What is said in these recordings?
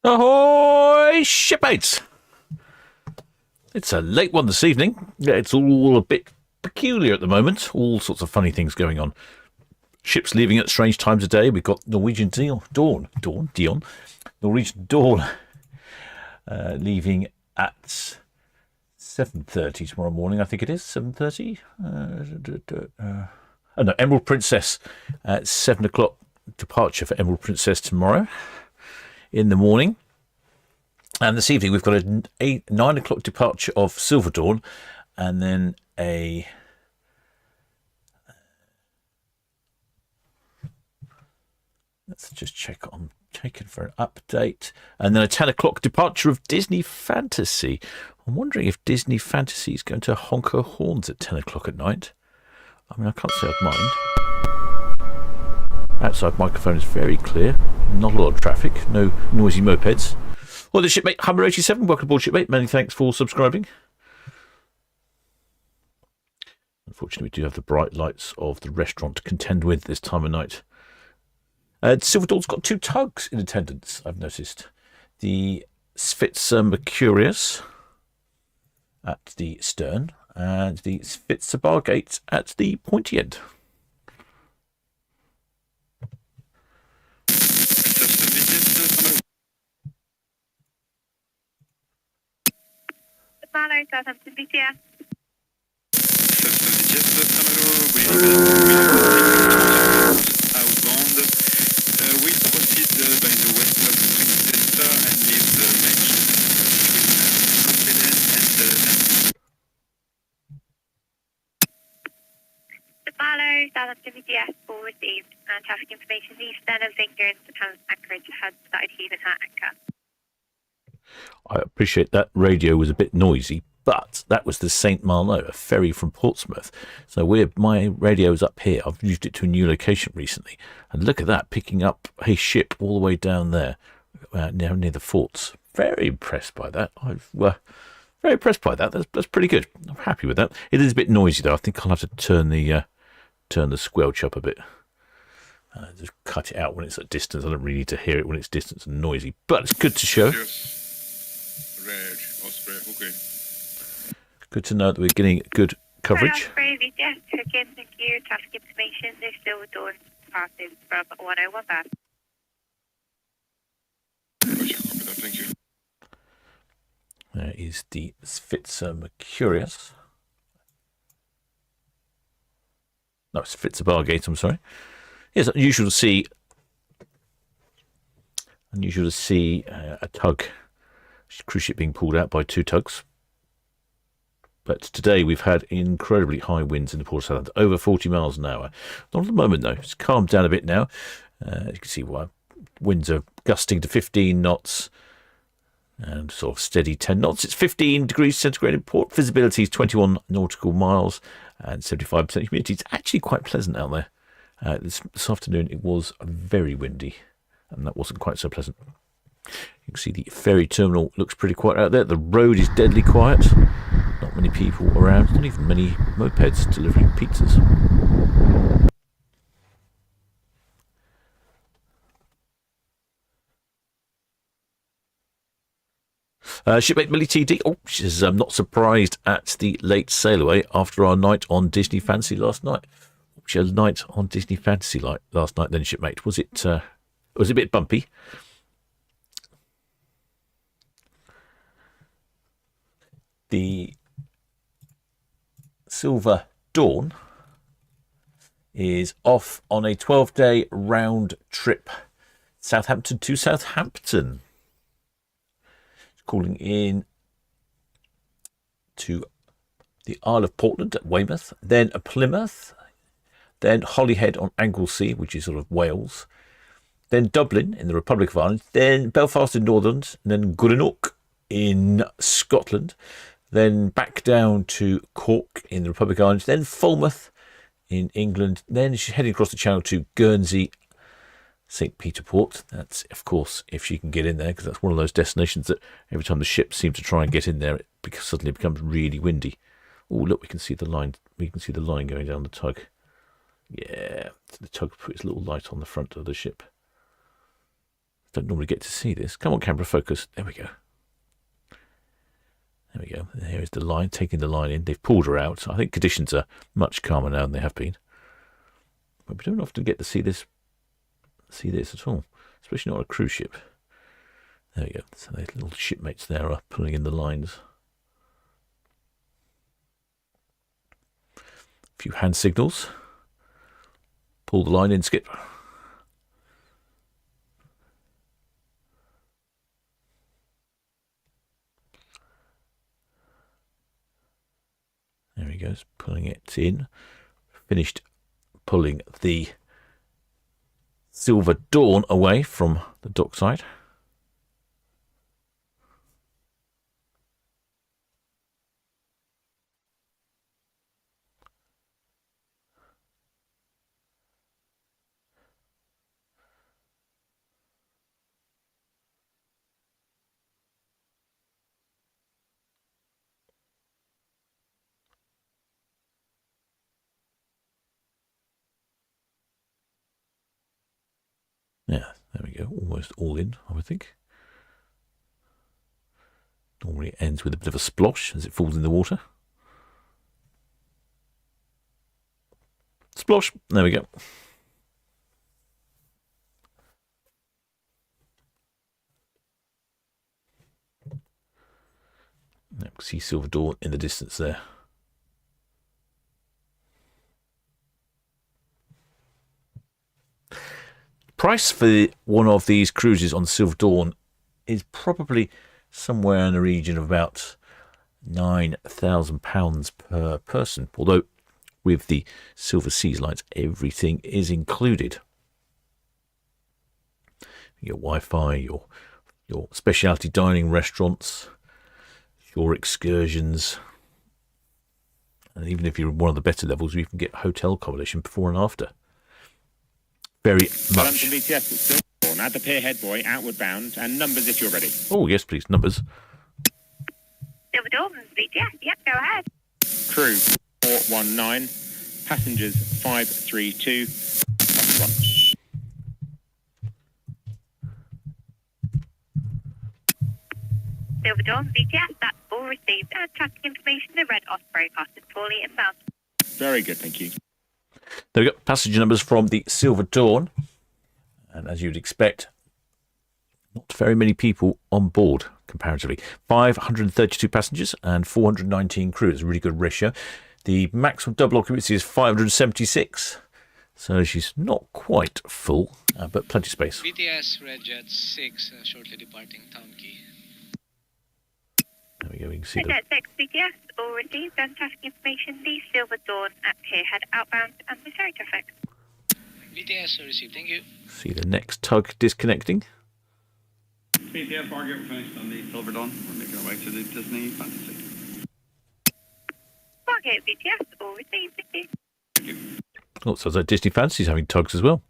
Ahoy, shipmates! It's a late one this evening. Yeah, it's all a bit peculiar at the moment. All sorts of funny things going on. Ships leaving at strange times of day. We've got Norwegian Dawn, Norwegian Dawn leaving at 7:30 tomorrow morning. I think it is 7:30. Oh no, Emerald Princess at 7 o'clock. Departure for Emerald Princess tomorrow in the morning. And this evening we've got a 9 o'clock departure of Silver Dawn, and then let's just check on taken for an update, and then a 10 o'clock departure of Disney Fantasy. I'm wondering if Disney Fantasy is going to honk her horns at 10 o'clock at night. I mean, I can't say I'd mind. Outside microphone is very clear. Not a lot of traffic. No noisy mopeds. Well, the shipmate Hummer 87. Welcome aboard, shipmate. Many thanks for subscribing. Unfortunately, we do have the bright lights of the restaurant to contend with this time of night. Silver Dawn's got 2 tugs in attendance, I've noticed. The Svitzer Mercurius at the stern and the Svitzer Bargate at the pointy end. Hello, Southampton, busiest. Outbound. We proceed by the west of Spring Center and leave the match between Copenhagen and Hello, Southampton, busiest. All received. And traffic information is eastern of Vineyards. The Thames anchorage has started heaving her anchor. I appreciate that radio was a bit noisy, but that was the St. Malo, a ferry from Portsmouth. So my radio's up here. I've used it to a new location recently, and look at that, picking up a ship all the way down there, now near the forts. Very impressed by that. Very impressed by that. That's pretty good. I'm happy with that. It is a bit noisy though. I think I'll have to turn the squelch up a bit. Just cut it out when it's at distance. I don't really need to hear it when it's distant and noisy, but it's good to show. Yes. Red, Osprey, okay. Good to know that we're getting good coverage. Osprey, busiest. Again, thank you. Traffic information is still Dawn passes from 101 back. Thank you. There is the Svitzer Mercurius. No, Svitzer Bargate, I'm sorry. It's unusual to see a tug, cruise ship being pulled out by 2 tugs. But today we've had incredibly high winds in the port of Southampton, over 40 miles an hour. Not at the moment though, it's calmed down a bit now. As you can see, winds are gusting to 15 knots and sort of steady 10 knots. It's 15 degrees centigrade in port. Visibility is 21 nautical miles and 75% humidity. It's actually quite pleasant out there. This afternoon it was very windy, and that wasn't quite so pleasant. You can see the ferry terminal looks pretty quiet out there. The road is deadly quiet. Not many people around, not even many mopeds delivering pizzas. Shipmate Millie TD. Oh, she's not surprised at the late sail away after our night on Disney Fantasy last night. She had a night on Disney Fantasy last night then, shipmate. Was it a bit bumpy? The Silver Dawn is off on a 12-day round trip, Southampton to Southampton. It's calling in to the Isle of Portland at Weymouth, then Plymouth, then Holyhead on Anglesey, which is sort of Wales, then Dublin in the Republic of Ireland, then Belfast in Northern, and then Greenock in Scotland, then back down to Cork in the Republic of Ireland, then Falmouth in England, then she's heading across the channel to Guernsey, St. Peter Port. That's, of course, if she can get in there, because that's one of those destinations that every time the ships seem to try and get in there, it suddenly becomes really windy. Oh, look, we can see the line. We can see the line going down the tug. Yeah, the tug put its little light on the front of the ship. Don't normally get to see this. Come on, camera, focus. There we go. There we go. Here is the line, taking the line in. They've pulled her out. I think conditions are much calmer now than they have been. But we don't often get to see this at all, especially not on a cruise ship. There we go. So those little shipmates there are pulling in the lines. A few hand signals. Pull the line in, Skip. There he goes, pulling it in. Finished pulling the Silver Dawn away from the dockside. Yeah, there we go. Almost all in, I would think. Normally it ends with a bit of a splosh as it falls in the water. Splosh. There we go. Now, see Silver Dawn in the distance there. Price for one of these cruises on Silver Dawn is probably somewhere in the region of about £9,000 per person. Although with the Silver Seas lights, everything is included. Your Wi-Fi, your specialty dining restaurants, your excursions, and even if you're in one of the better levels, you can get hotel accommodation before and after. Very much. Southampton BTS at the pier head buoy, outward bound, and numbers if you're ready. Oh, yes, please, numbers. Silver Dawn, BTS, yep, go ahead. Crew 419, passengers 532, plus 1. Silver Dawn, BTS, that's all received. And traffic information, the red Osprey passes poorly inbound. Very good, thank you. There we go, passenger numbers from the Silver Dawn. And as you'd expect, not very many people on board comparatively. 532 passengers and 419 crew. It's a really good ratio. The maximum double occupancy is 576. So she's not quite full, but plenty of space. BTS Red Jet 6 shortly departing Town Quay. There we go, we can see Red Jet 6, BTS, all received. And traffic information, the Silver Dawn at pier head outbound and the ferry traffic. BTS received, thank you. See the next tug disconnecting. BTS Margaret, we're finished on the Silver Dawn. We're making our way to the Disney Fantasy. Margate, BTS, all received, thank you. Oh, sounds like Disney Fantasy's having tugs as well.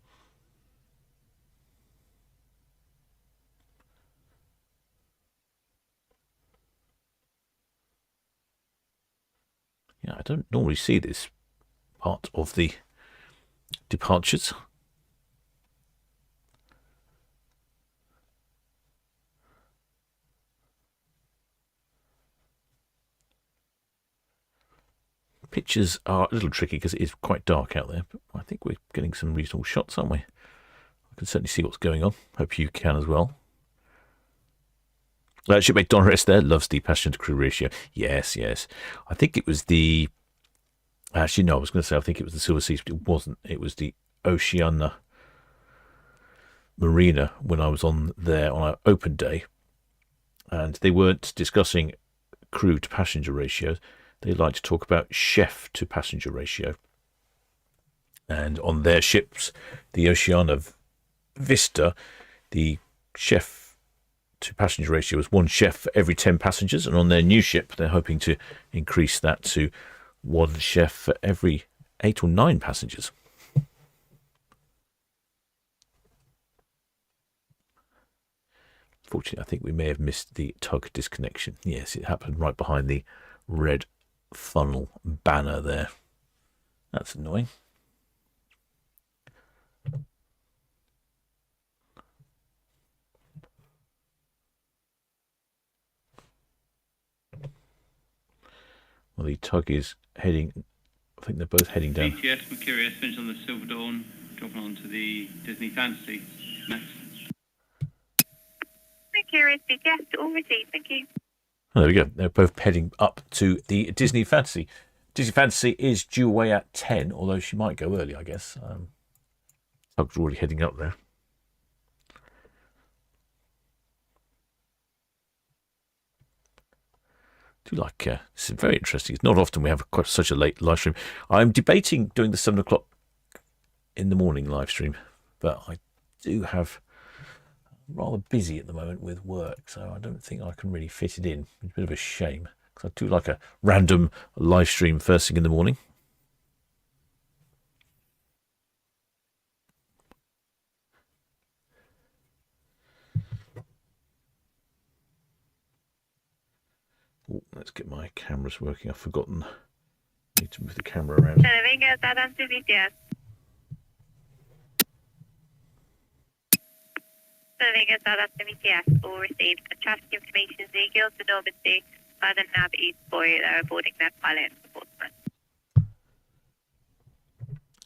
Yeah, I don't normally see this part of the departures. Pictures are a little tricky because it is quite dark out there, but I think we're getting some reasonable shots, aren't we? I can certainly see what's going on. Hope you can as well. Shipmate Don Rest there loves the passenger to crew ratio. Yes, yes. I think it was the... Actually, no, I was going to say I think it was the Silver Seas, but it wasn't. It was the Oceania Marina when I was on there on our open day. And they weren't discussing crew to passenger ratios. They like to talk about chef to passenger ratio. And on their ships, the Oceania Vista, the chef to passenger ratio was one chef for every 10 passengers. And on their new ship, they're hoping to increase that to one chef for every 8 or 9 passengers. Fortunately, I think we may have missed the tug disconnection. Yes, it happened right behind the red funnel banner there. That's annoying. Well, the tug is heading, I think they're both heading down. BTS Mercurius finished on the Silver Dawn, dropping onto the Disney Fantasy next. Curious, yes, all received, thank you. Oh, there we go. They're both heading up to the Disney Fantasy. Disney Fantasy is due away at 10, although she might go early, I guess. Tug's already heading up there. Do like this is very interesting. It's not often we have quite such a late live stream. I'm debating doing the 7 o'clock in the morning live stream, but I do have rather busy at the moment with work, so I don't think I can really fit it in. It's a bit of a shame because I do like a random live stream first thing in the morning. Oh, let's get my cameras working. I've forgotten. I need to move the camera around. All received. Traffic information Eagle to Normandy by the nav East Boy. They're boarding their pilot and Portsmouth.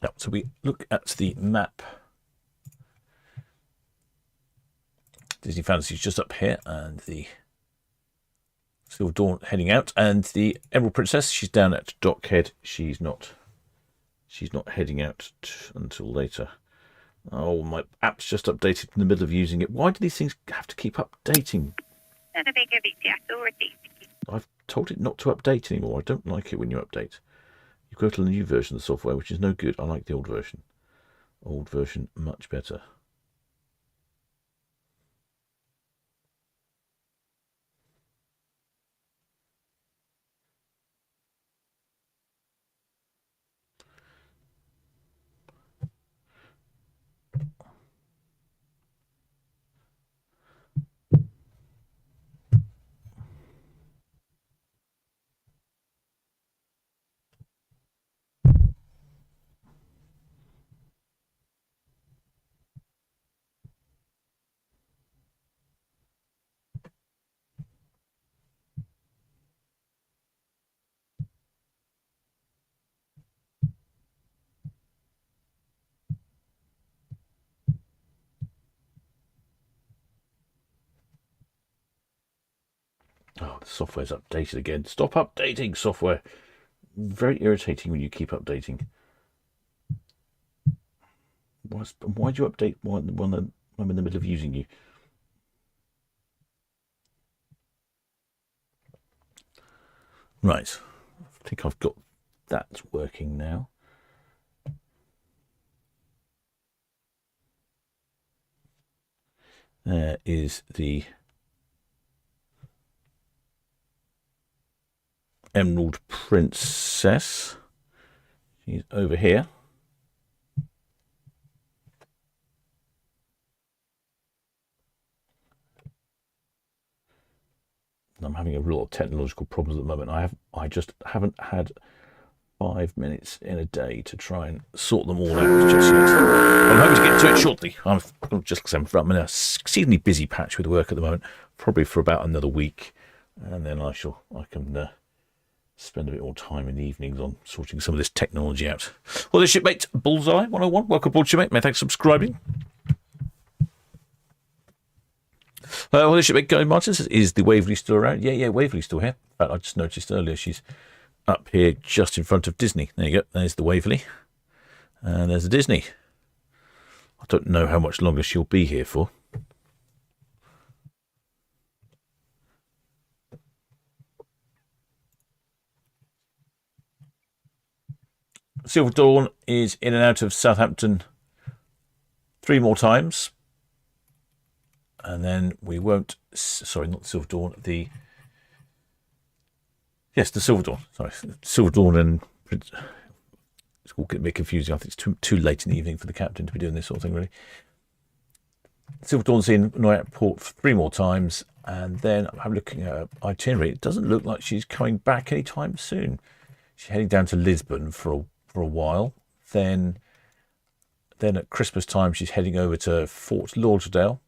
Now, so we look at the map. Disney Fantasy is just up here, and the Silver Dawn heading out, and the Emerald Princess, she's down at Dockhead. She's not heading out until later. Oh, my app's just updated in the middle of using it. Why do these things have to keep updating? I've told it not to update anymore. I don't like it when you update. You go to the new version of the software, which is no good. I like the old version. Old version, much better. Oh, the software's updated again. Stop updating software. Very irritating when you keep updating. Why do you update when I'm in the middle of using you? Right. I think I've got that working now. There is the Emerald Princess. She's over here. I'm having a lot of technological problems at the moment. I just haven't had 5 minutes in a day to try and sort them all out just yet. I'm hoping to get to it shortly. I'm in a exceedingly busy patch with work at the moment, probably for about another week, and then I can spend a bit more time in the evenings on sorting some of this technology out. Well, the shipmate Bullseye 101. Welcome aboard, shipmate. Many thanks for subscribing. Well, the shipmate Guy Martins, is the Waverley still around? Yeah, Waverley's still here. In fact, I just noticed earlier she's up here just in front of Disney. There you go. There's the Waverley. And there's the Disney. I don't know how much longer she'll be here for. Silver Dawn is in and out of Southampton 3 more times. And then we won't... Sorry, not the Silver Dawn. The Silver Dawn. Sorry, Silver Dawn and... It's all getting a bit confusing. I think it's too late in the evening for the captain to be doing this sort of thing, really. Silver Dawn's in Noyat Port 3 more times. And then I'm looking at her itinerary. It doesn't look like she's coming back anytime soon. She's heading down to Lisbon for a while. Then at Christmas time, she's heading over to Fort Lauderdale.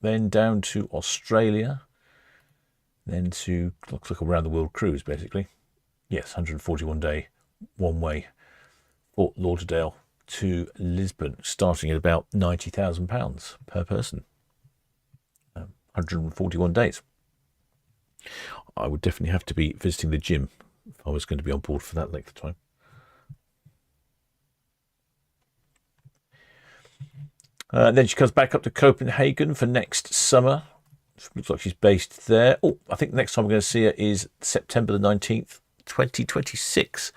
Then down to Australia. Then to looks like a round the world cruise, basically. Yes, 141 day one way Fort Lauderdale to Lisbon, starting at about £90,000 per person. 141 days. I would definitely have to be visiting the gym if I was going to be on board for that length of time. Then she comes back up to Copenhagen for next summer. Looks like she's based there. Oh, I think the next time we're going to see her is September the 19th, 2026.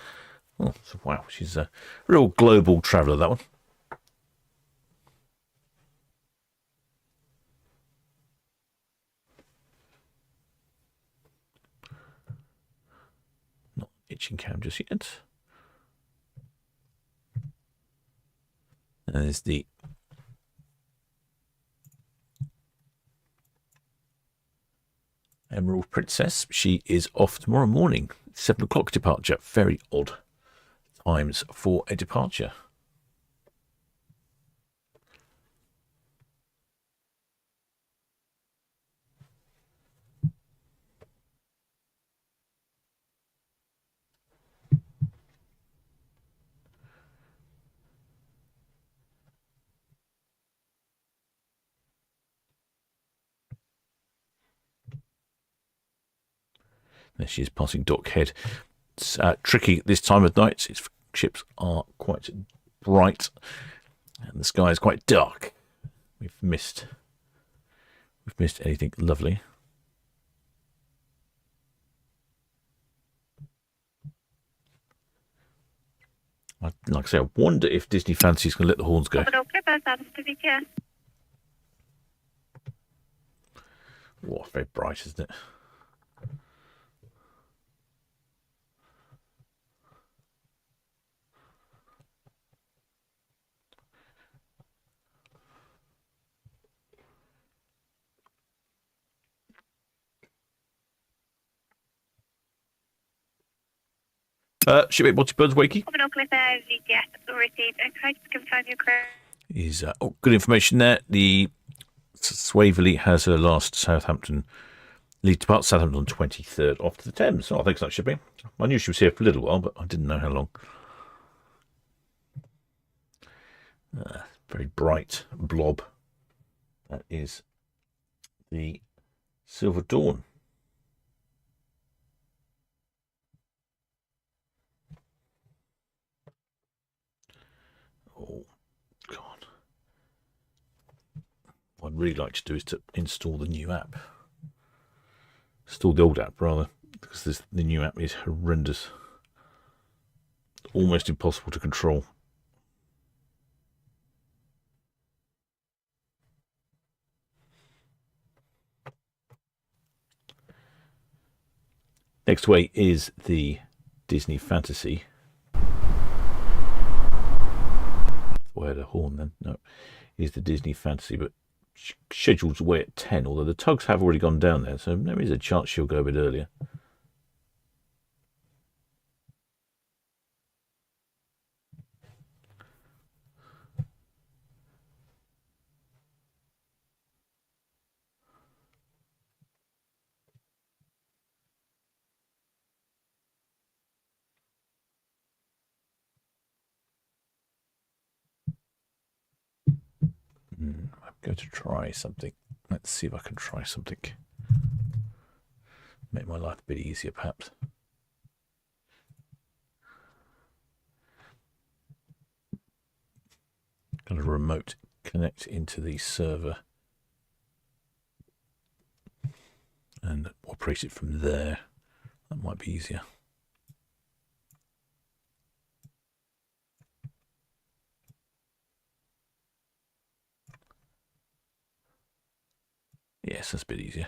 Oh, so wow, she's a real global traveller, that one. Not itching cam just yet. And there's the Emerald Princess. She is off tomorrow morning, 7 o'clock departure. Very odd times for a departure. There she is passing Dock Head. It's tricky this time of night. Its ships are quite bright and the sky is quite dark. We've missed anything lovely. Like I say, I wonder if Disney Fantasy's going to let the horns go. Oh, very bright, isn't it? Shipmate Monty Burns Wakey is good information there. The Swavely has her last Southampton lead depart Southampton on 23rd off to the Thames. Oh, thanks for that, shipping. I knew she was here for a little while, but I didn't know how long. Very bright blob. That is the Silver Dawn. Oh, God. What I'd really like to do is to install the new app. Install the old app, rather, because the new app is horrendous. Almost impossible to control. Next way is the Disney Fantasy. I had a horn then. No, is the Disney Fantasy, but scheduled away at 10, although the tugs have already gone down there, so there is a chance she'll go a bit earlier. I'm going to try something. Let's see if I can try something. Make my life a bit easier, perhaps. Kind of remote connect into the server and operate it from there. That might be easier. Yes, that's a bit easier.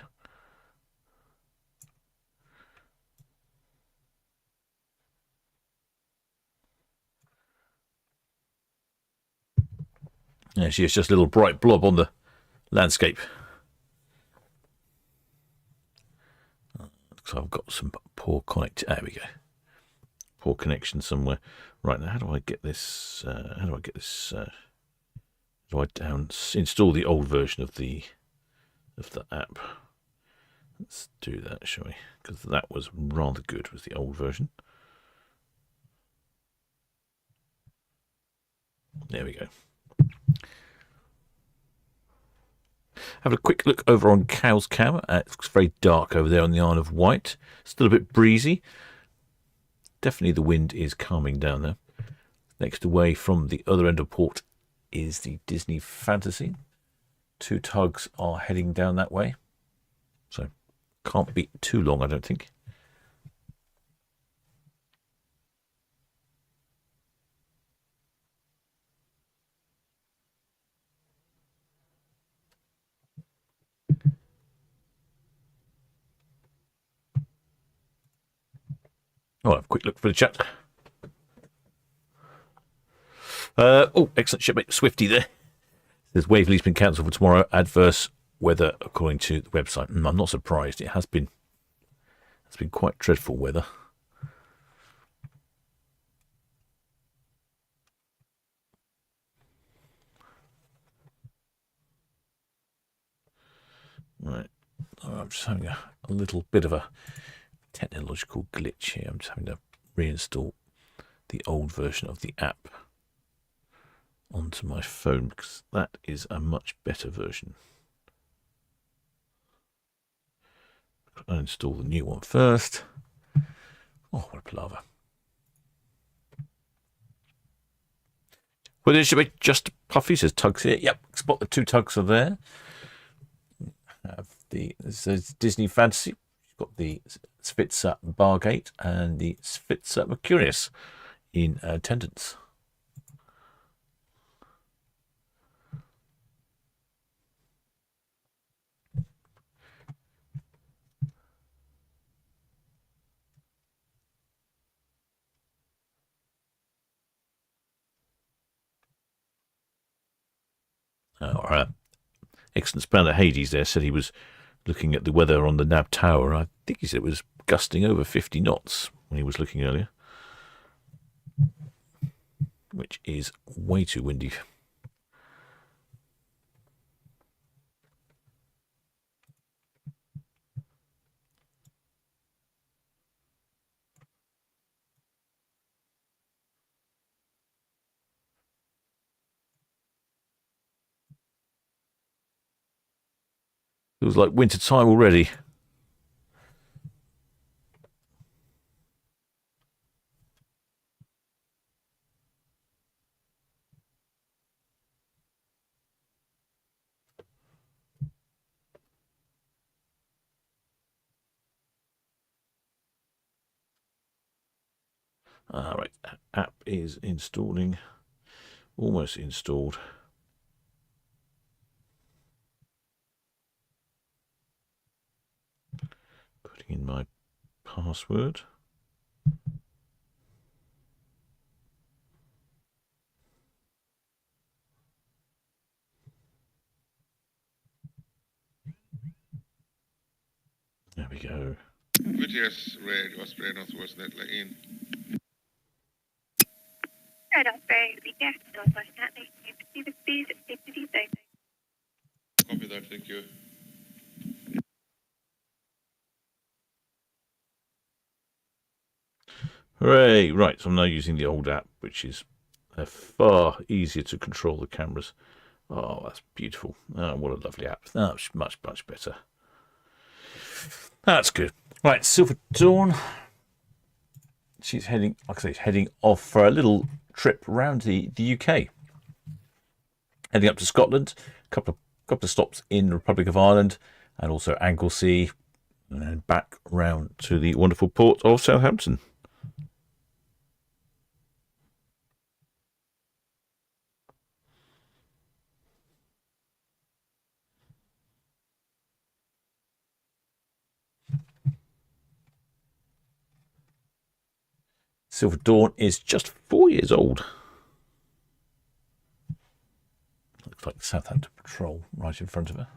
There she is, just a little bright blob on the landscape. Looks like I've got some poor connect. There we go. Poor connection somewhere. Right, now how do I get this? How do I get this? Do I install the old version of the app? Let's do that, shall we? Because that was rather good. Was the old version. There we go. Have a quick look over on Cowes Cam. It looks very dark over there on the Isle of Wight. Still a bit breezy. Definitely the wind is calming down there. Next away from the other end of port is the Disney Fantasy. 2 tugs are heading down that way. So can't be too long, I don't think. Oh, have a quick look for the chat. Excellent shipmate Swifty there. Says Waverley's been cancelled for tomorrow. Adverse weather, according to the website. I'm not surprised. It has been. It's been quite dreadful weather. Right. Oh, I'm just having a little bit of a technological glitch here. I'm just having to reinstall the old version of the app onto my phone because that is a much better version. I'll install the new one first. Oh, what a palaver. Well, there should be just Puffy, says tugs here. Yep, spot the 2 tugs are there. This says Disney Fantasy. You've got the Spitzer Bargate and the Spitzer Mercurius in attendance. All right. Excellent Spounder Hades there said he was looking at the weather on the Nab Tower. I think he said it was gusting over 50 knots when he was looking earlier, which is way too windy. It was like winter time already. All right, app is installing. Almost installed. Putting in my password. There we go. Gutierrez Red, Osprey Northwest Netler in. Red Osprey, yes, Northwest Atlantic, you can see the speed at 50 days. Copy that, thank you. Hooray! Right, so I'm now using the old app, which is far easier to control the cameras. Oh, that's beautiful. Oh, what a lovely app. That's much, much better. That's good. Right, Silver Dawn. She's heading, like I say, heading off for a little trip around the UK. Heading up to Scotland, a couple of stops in the Republic of Ireland, and also Anglesey, and then back round to the wonderful port of Southampton. Silver Dawn is just 4 years old. Looks like the Southampton Patrol right in front of her.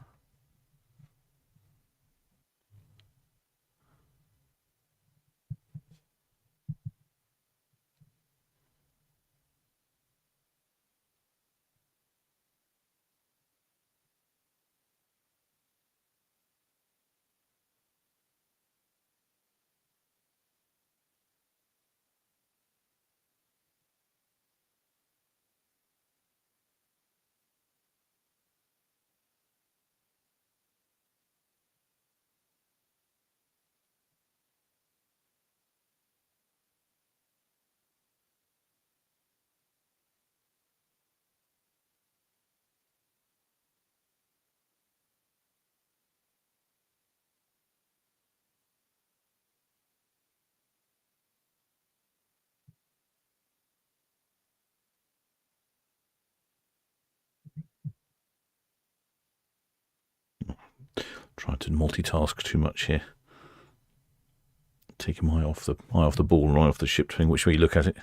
Trying to multitask too much here. Taking my eye off the ball and eye off the ship, depending which way you look at it.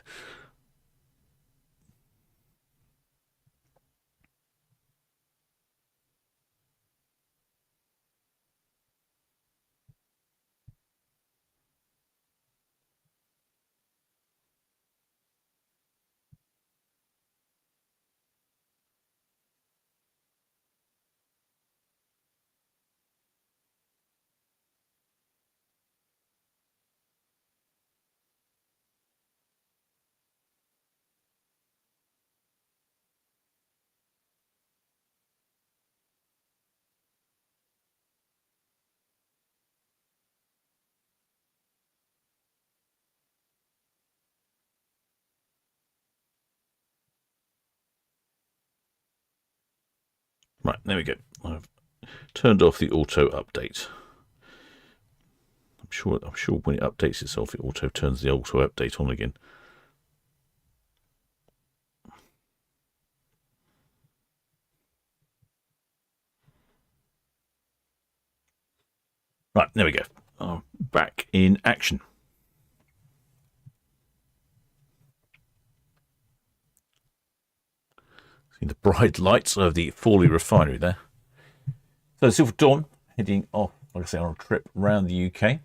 Right, there we go. I've turned off the auto update. I'm sure when it updates itself, it auto turns the auto update on again. Right, there we go. Back in action. See the bright lights of the Fawley refinery there. So Silver Dawn heading off, like I say, on a trip around the UK.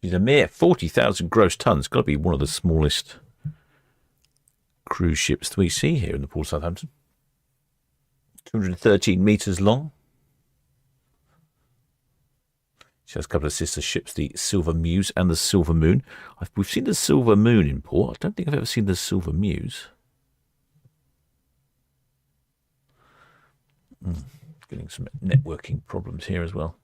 It's a mere 40,000 gross tons. Got to be one of the smallest cruise ships that we see here in the port of Southampton. 213 metres long. She has a couple of sister ships, the Silver Muse and the Silver Moon. We've seen the Silver Moon in port. I don't think I've ever seen the Silver Muse. Getting some networking problems here as well.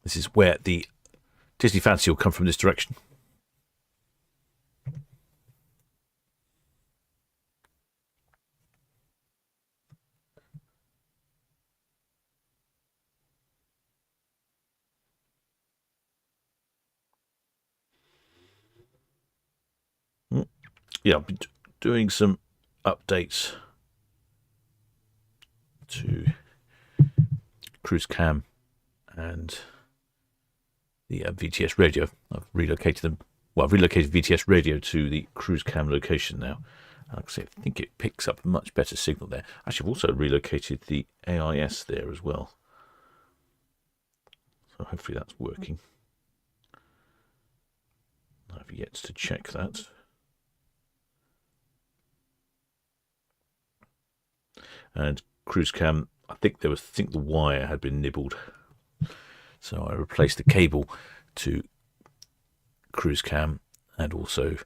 This is where the Disney Fancy will come from, this direction. Yeah, I've been doing some updates to Cruise Cam and the VTS radio. I've relocated them. Well, I've relocated VTS radio to the Cruise Cam location now. Like I say, I think it picks up a much better signal there. Actually, I've also relocated the AIS there as well. So hopefully that's working. I've yet to check that. And Cruise Cam, I think the wire had been nibbled. So I replaced the cable to Cruise Cam and also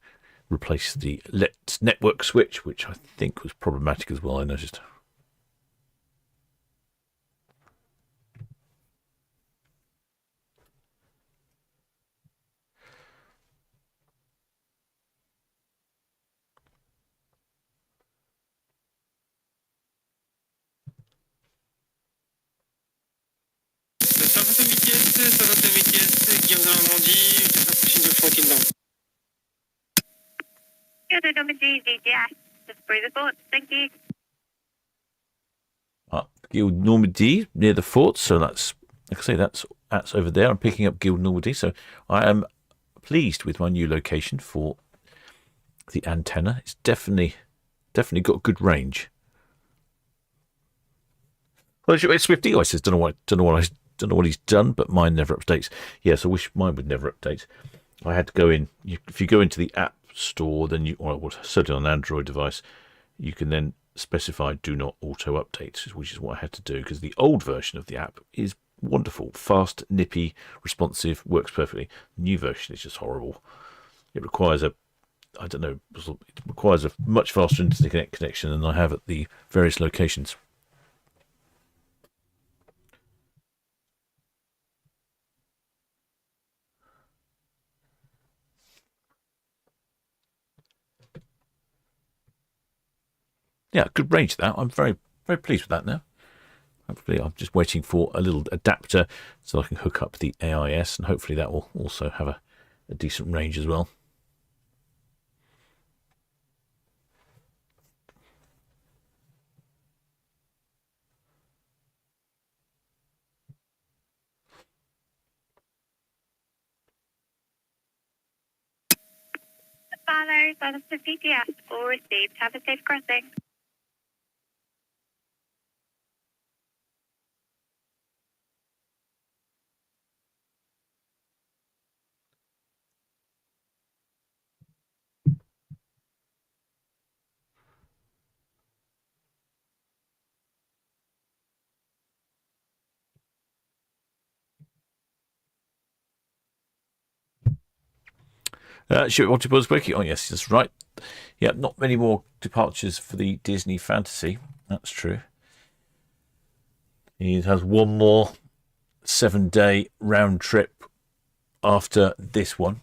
replaced the Let's network switch, which I think was problematic as well, I noticed. Southampton VTS, Guillaume Normandie, approaching the 14 down. Good, Normandy, VTS, just through the fort. Thank you. Guild Normandy near the fort, so that's, like I say, that's over there. I'm picking up Guild Normandy, so I am pleased with my new location for the antenna. It's definitely got good range. Well, it's Swifty. I says, don't know what he's done, but mine never updates. Yes, I wish mine would never update. I had to go in. If you go into the app store, then or certainly on an Android device, you can then specify do not auto update, which is what I had to do, because the old version of the app is wonderful, fast, nippy, responsive, works perfectly. The new version is just horrible. It requires a much faster internet connection than I have at the various locations. Yeah, good range that. I'm very, very pleased with that now. Hopefully, I'm just waiting for a little adapter so I can hook up the AIS, and hopefully that will also have a decent range as well. Follow, Solent PTS, all received. Have a safe crossing. Ship Octopus Wiki. Oh, yes, that's right. Yeah, not many more departures for the Disney Fantasy. That's true. He has one more 7-day round trip after this one.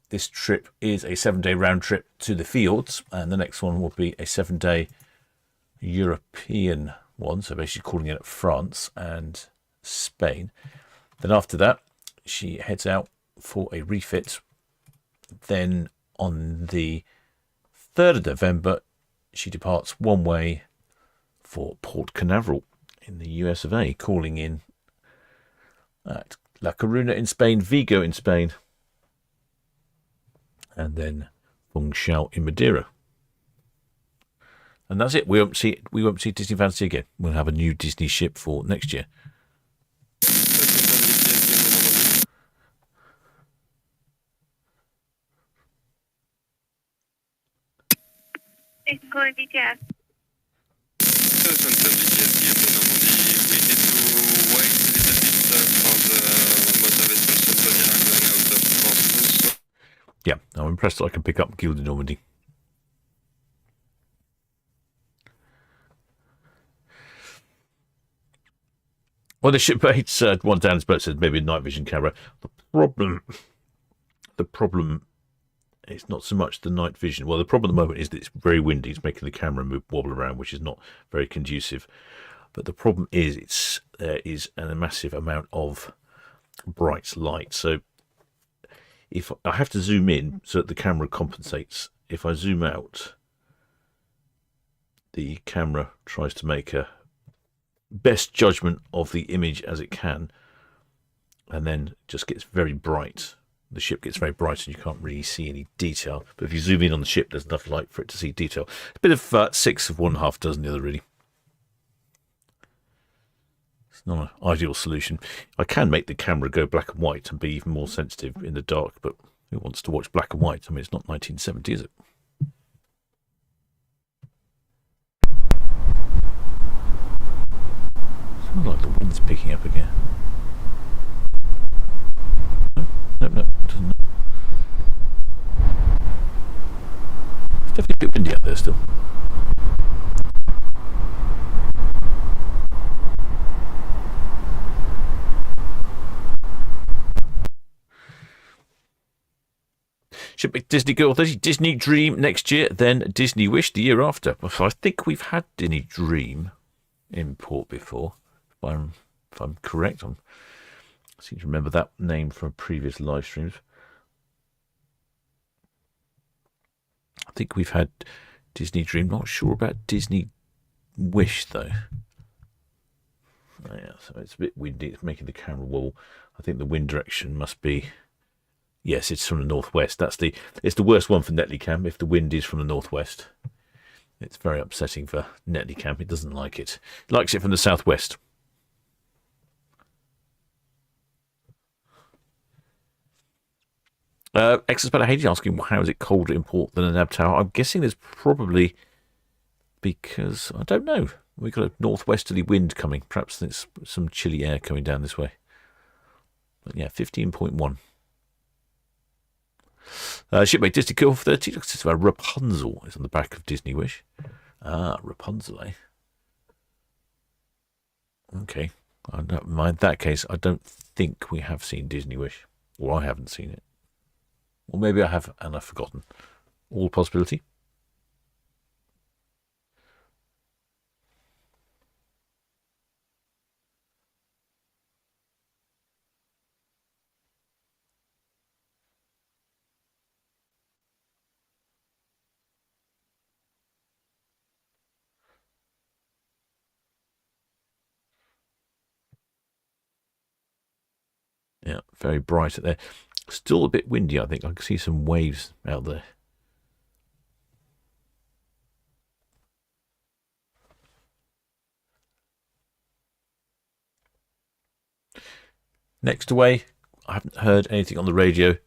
This trip is a 7-day round trip to the fields, and the next one will be a 7-day European one, so basically calling it France and Spain. Then after that, she heads out for a refit. Then on the 3rd of November, she departs one way for Port Canaveral in the US of A, calling in at La Coruna in Spain, Vigo in Spain, and then Funchal in Madeira. And that's it. We won't see Disney Fantasy again. We'll have a new Disney ship for next year. Station calling VTS. Southampton BTS here in Normandy. We need to wait a little bit for the motor vessel Sotonia going out of Portsmouth. Yeah, I'm impressed that I can pick up Gilded Normandy. Well, the shipmates, one down his boat said maybe a night vision camera. The problem it's not so much the night vision. Well, the problem at the moment is that it's very windy. It's making the camera wobble around, which is not very conducive. But the problem is there is a massive amount of bright light. So if I have to zoom in so that the camera compensates, if I zoom out, the camera tries to make a best judgment of the image as it can, and then just gets very bright. The ship gets very bright and you can't really see any detail. But if you zoom in on the ship, there's enough light for it to see detail. A bit of 6 of one, half dozen the other, really. It's not an ideal solution. I can make the camera go black and white and be even more sensitive in the dark, but who wants to watch black and white? I mean, it's not 1970, is it? Sounds like the wind's picking up again. No, it doesn't. It's definitely a bit windy out there still. Should be Disney Girl 30, Disney Dream next year, then Disney Wish the year after. I think we've had Disney Dream in port before, if I'm correct. I seem to remember that name from previous live streams. I think we've had Disney Dream. Not sure about Disney Wish though. Oh, yeah, so it's a bit windy. It's making the camera wobble. I think the wind direction must be. Yes, it's from the northwest. It's the worst one for Netlycam if the wind is from the northwest. It's very upsetting for Netlycam. It doesn't like it. It likes it from the southwest. Exospeller Hades asking how is it colder in port than an Nab Tower? I'm guessing there's probably because I don't know. We've got a northwesterly wind coming. Perhaps there's some chilly air coming down this way. But yeah, 15.1. Shipmate Disney Girl 30. Looks as though Rapunzel is on the back of Disney Wish. Ah, Rapunzel, eh? Okay. I don't mind that case. I don't think we have seen Disney Wish. Or I haven't seen it. Or maybe I have and I've forgotten. All possibility. Yeah, very bright out there. Still a bit windy, I think. I can see some waves out there. Next away, I haven't heard anything on the radio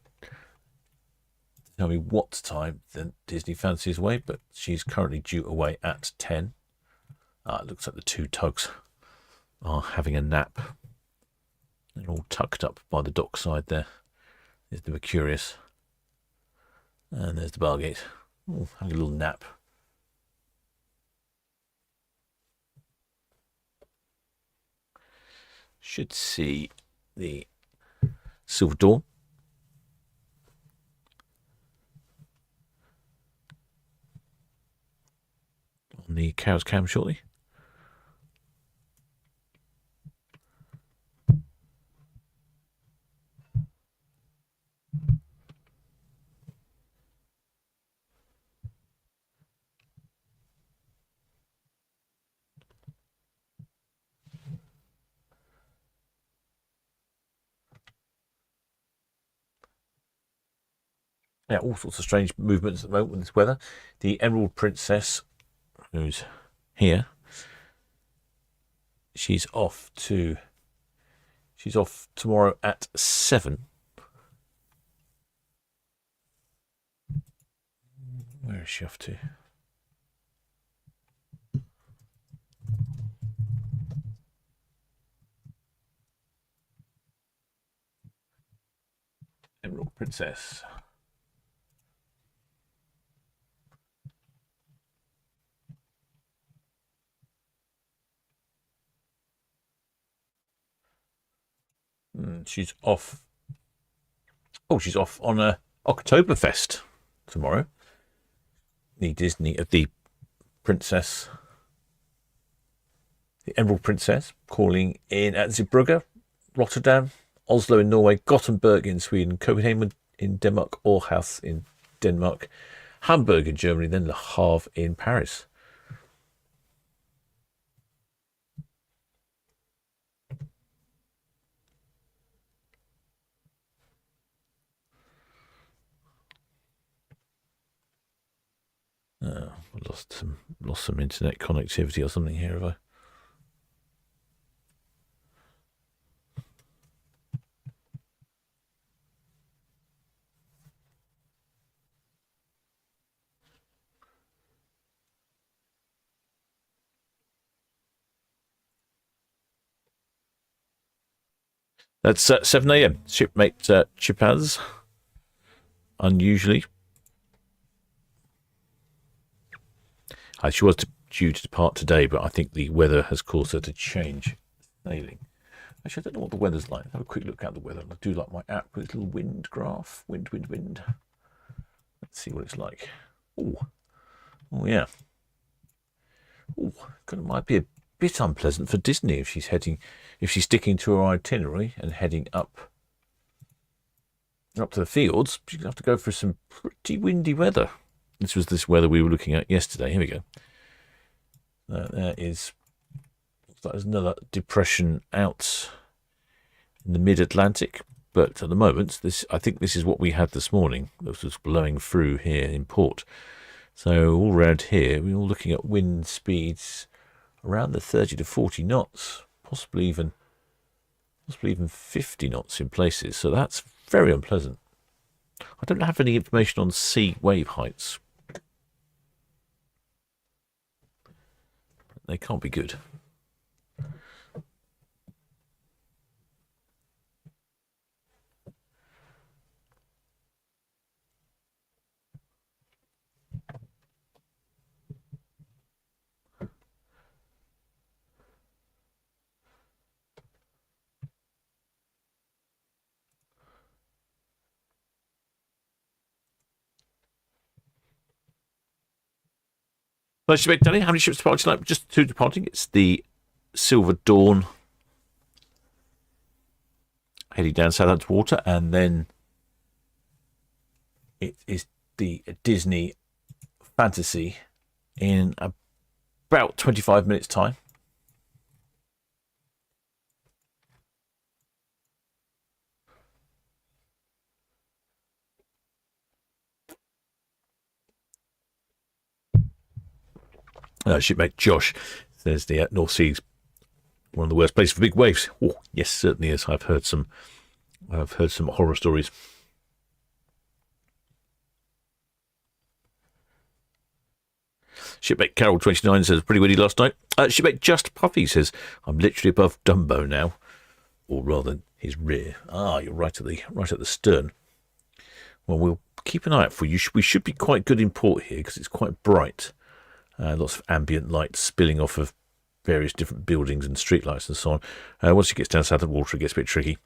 tell me what time the Disney Fancy is away, but she's currently due away at 10. It looks like the two tugs are having a nap. They're all tucked up by the dockside there. There's the Mercurius. And there's the Bargate. Oh, having a little nap. Should see the Silver Dawn. On the Cow's Cam shortly. Yeah, all sorts of strange movements at the moment with this weather. The Emerald Princess, who's here, she's off tomorrow at 7. Where is she off to? Emerald Princess. She's off. Oh, she's off on a Oktoberfest tomorrow. The Princess, the Emerald Princess, calling in at Zeebrugge, Rotterdam, Oslo in Norway, Gothenburg in Sweden, Copenhagen in Denmark, Aarhus in Denmark, Hamburg in Germany, then Le Havre in Paris. Oh, I lost some internet connectivity or something here, have I? That's 7 a.m. Shipmate Chipaz, unusually. She was due to depart today, but I think the weather has caused her to change sailing. Actually, I don't know what the weather's like. Let's have a quick look at the weather. I do like my app with its little wind graph. Wind. Let's see what it's like. Oh yeah. Oh, it might be a bit unpleasant for Disney if she's sticking to her itinerary and heading up to the fields. She's gonna have to go for some pretty windy weather. This was this weather we were looking at yesterday. Here we go. There is. Looks like there's another depression out in the mid-Atlantic, but at the moment, I think this is what we had this morning. That was blowing through here in port. So all around here, we're all looking at wind speeds around the 30 to 40 knots, possibly even 50 knots in places. So that's very unpleasant. I don't have any information on sea wave heights. They can't be good. Danny, how many ships departing tonight? Just 2 departing. It's the Silver Dawn heading down Southampton Water, and then it is the Disney Fantasy in about 25 minutes' time. Shipmate Josh says the North Sea's one of the worst places for big waves. Oh, yes, certainly is. I've heard some horror stories. Shipmate Carol 29 says pretty windy last night. Shipmate Just Puffy says I'm literally above Dumbo now, or rather his rear. You're right at the stern. Well, we'll keep an eye out for you. We should be quite good in port here because it's quite bright. Lots of ambient light spilling off of various different buildings and streetlights and so on. Once it gets down south of the water, it gets a bit tricky.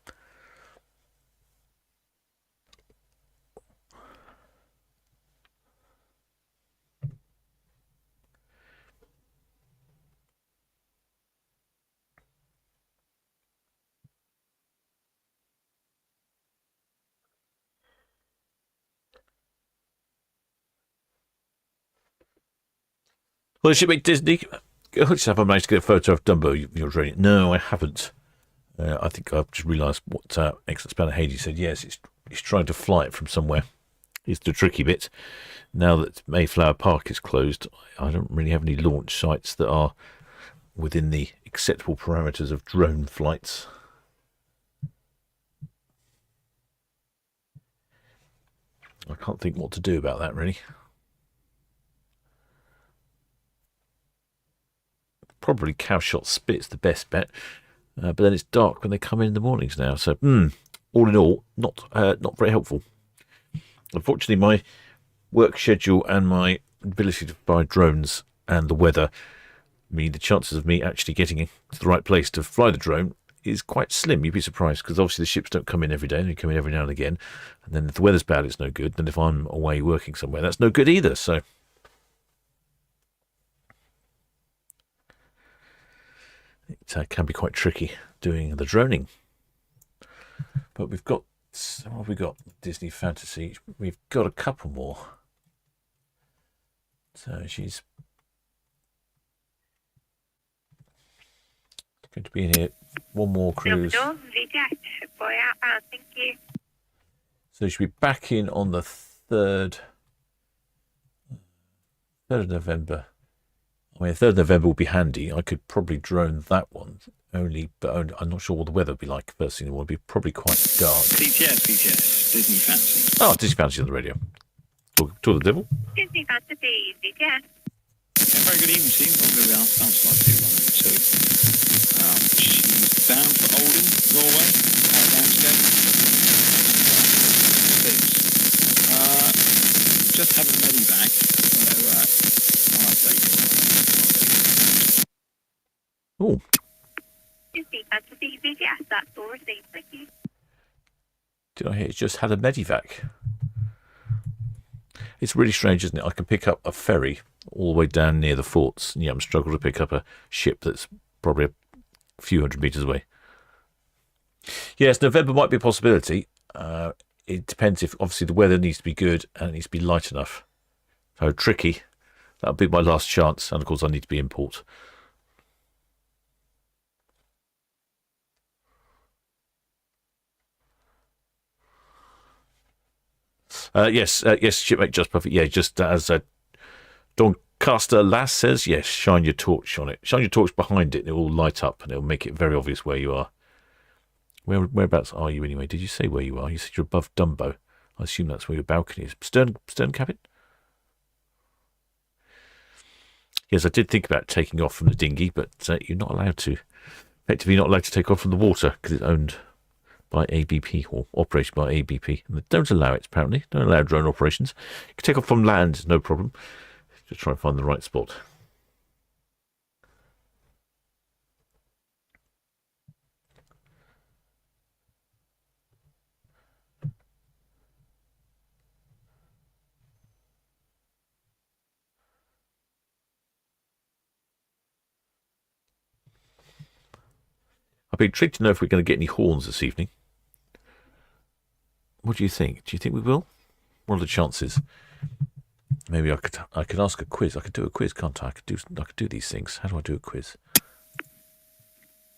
Well, shipmate Disney, have I managed to get a photo of Dumbo you're training? No, I haven't. I think I've just realised what Excellent Spanner Hades said. Yes, it's trying to fly it from somewhere. It's the tricky bit. Now that Mayflower Park is closed, I don't really have any launch sites that are within the acceptable parameters of drone flights. I can't think what to do about that, really. Probably Cowshot Spit's the best bet, but then it's dark when they come in the mornings now. So, all in all, not very helpful. Unfortunately, my work schedule and my ability to buy drones and the weather mean the chances of me actually getting to the right place to fly the drone is quite slim. You'd be surprised because obviously the ships don't come in every day; they come in every now and again. And then if the weather's bad, it's no good. And if I'm away working somewhere, that's no good either. So. It can be quite tricky doing the droning. But we've got, what have we got? Disney Fantasy. We've got a couple more. So she's going to be in here. One more cruise. Boy outbound, thank you. So she'll be back in on the 3rd of November. I mean, 3rd of November will be handy. I could probably drone that one, but I'm not sure what the weather will be like first thing in the morning. It'll be probably quite dark. PTS, Disney Fantasy. Oh, Disney Fantasy on the radio. Talk to the devil. Disney Fantasy, DTS. Yeah, very good evening, team. Probably around sounds like 2102. She's bound for Oldham, Norway, Ramsgate. Just have a medevac, so I'll update you. Oh. Disney Fantasy, DTS, that's all received, thank you. Did I hear it's just had a medevac? It's really strange, isn't it? I can pick up a ferry all the way down near the forts, and yet I'm struggling to pick up a ship that's probably a few hundred metres away. Yes, November might be a possibility. It depends if, obviously, the weather needs to be good and it needs to be light enough. So, tricky. That'll be my last chance. And, of course, I need to be in port. Yes, shipmate Just Perfect. Yeah, just as Doncaster Lass says, yes, shine your torch on it. Shine your torch behind it and it will light up and it will make it very obvious where you are. Whereabouts are you anyway? Did you say where you are? You said you're above Dumbo. I assume that's where your balcony is. Stern cabin? Yes, I did think about taking off from the dinghy, but you're not allowed to. Effectively, you're not allowed to take off from the water because it's owned by ABP or operated by ABP. And they don't allow it, apparently. Don't allow drone operations. You can take off from land, no problem. Just try and find the right spot. I'd be intrigued to know if we're going to get any horns this evening. What do you think? Do you think we will? What are the chances? Maybe I could ask a quiz. I could do a quiz, can't I? I could do these things. How do I do a quiz?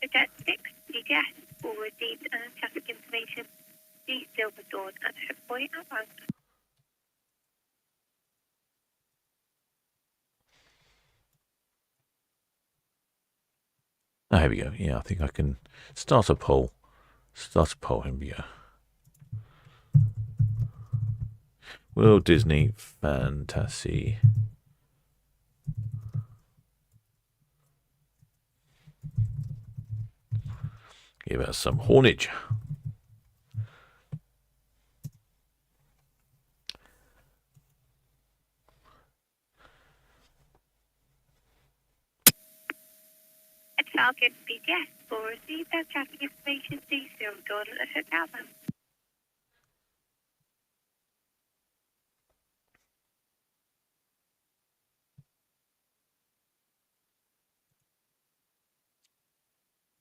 Lieutenant 6, DTS, all received traffic information. D Silver Dawn and Boy outbound. Oh, here we go. Yeah, I think I can start a poll. Start a poll. Here we go. Walt Disney Fantasy give us some Hornage. At Falcon BTS will receive their traffic information details stored at the hotel room.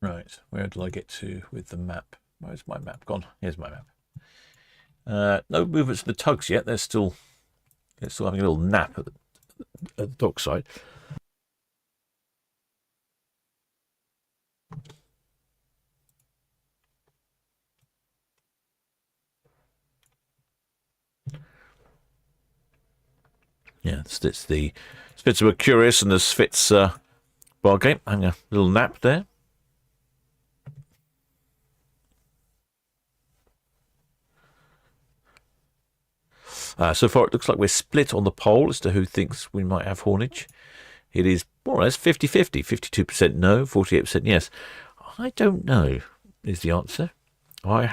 Right, where did I get to with the map? Where's my map gone? Here's my map. No movements of the tugs yet. They're still having a little nap at the dockside. Yeah, it's the Spitzer were curious and the Spitz bar game. Having a little nap there. So far, it looks like we're split on the poll as to who thinks we might have Hornage. It is more or less 50-50. 52% no, 48% yes. I don't know is the answer. I'm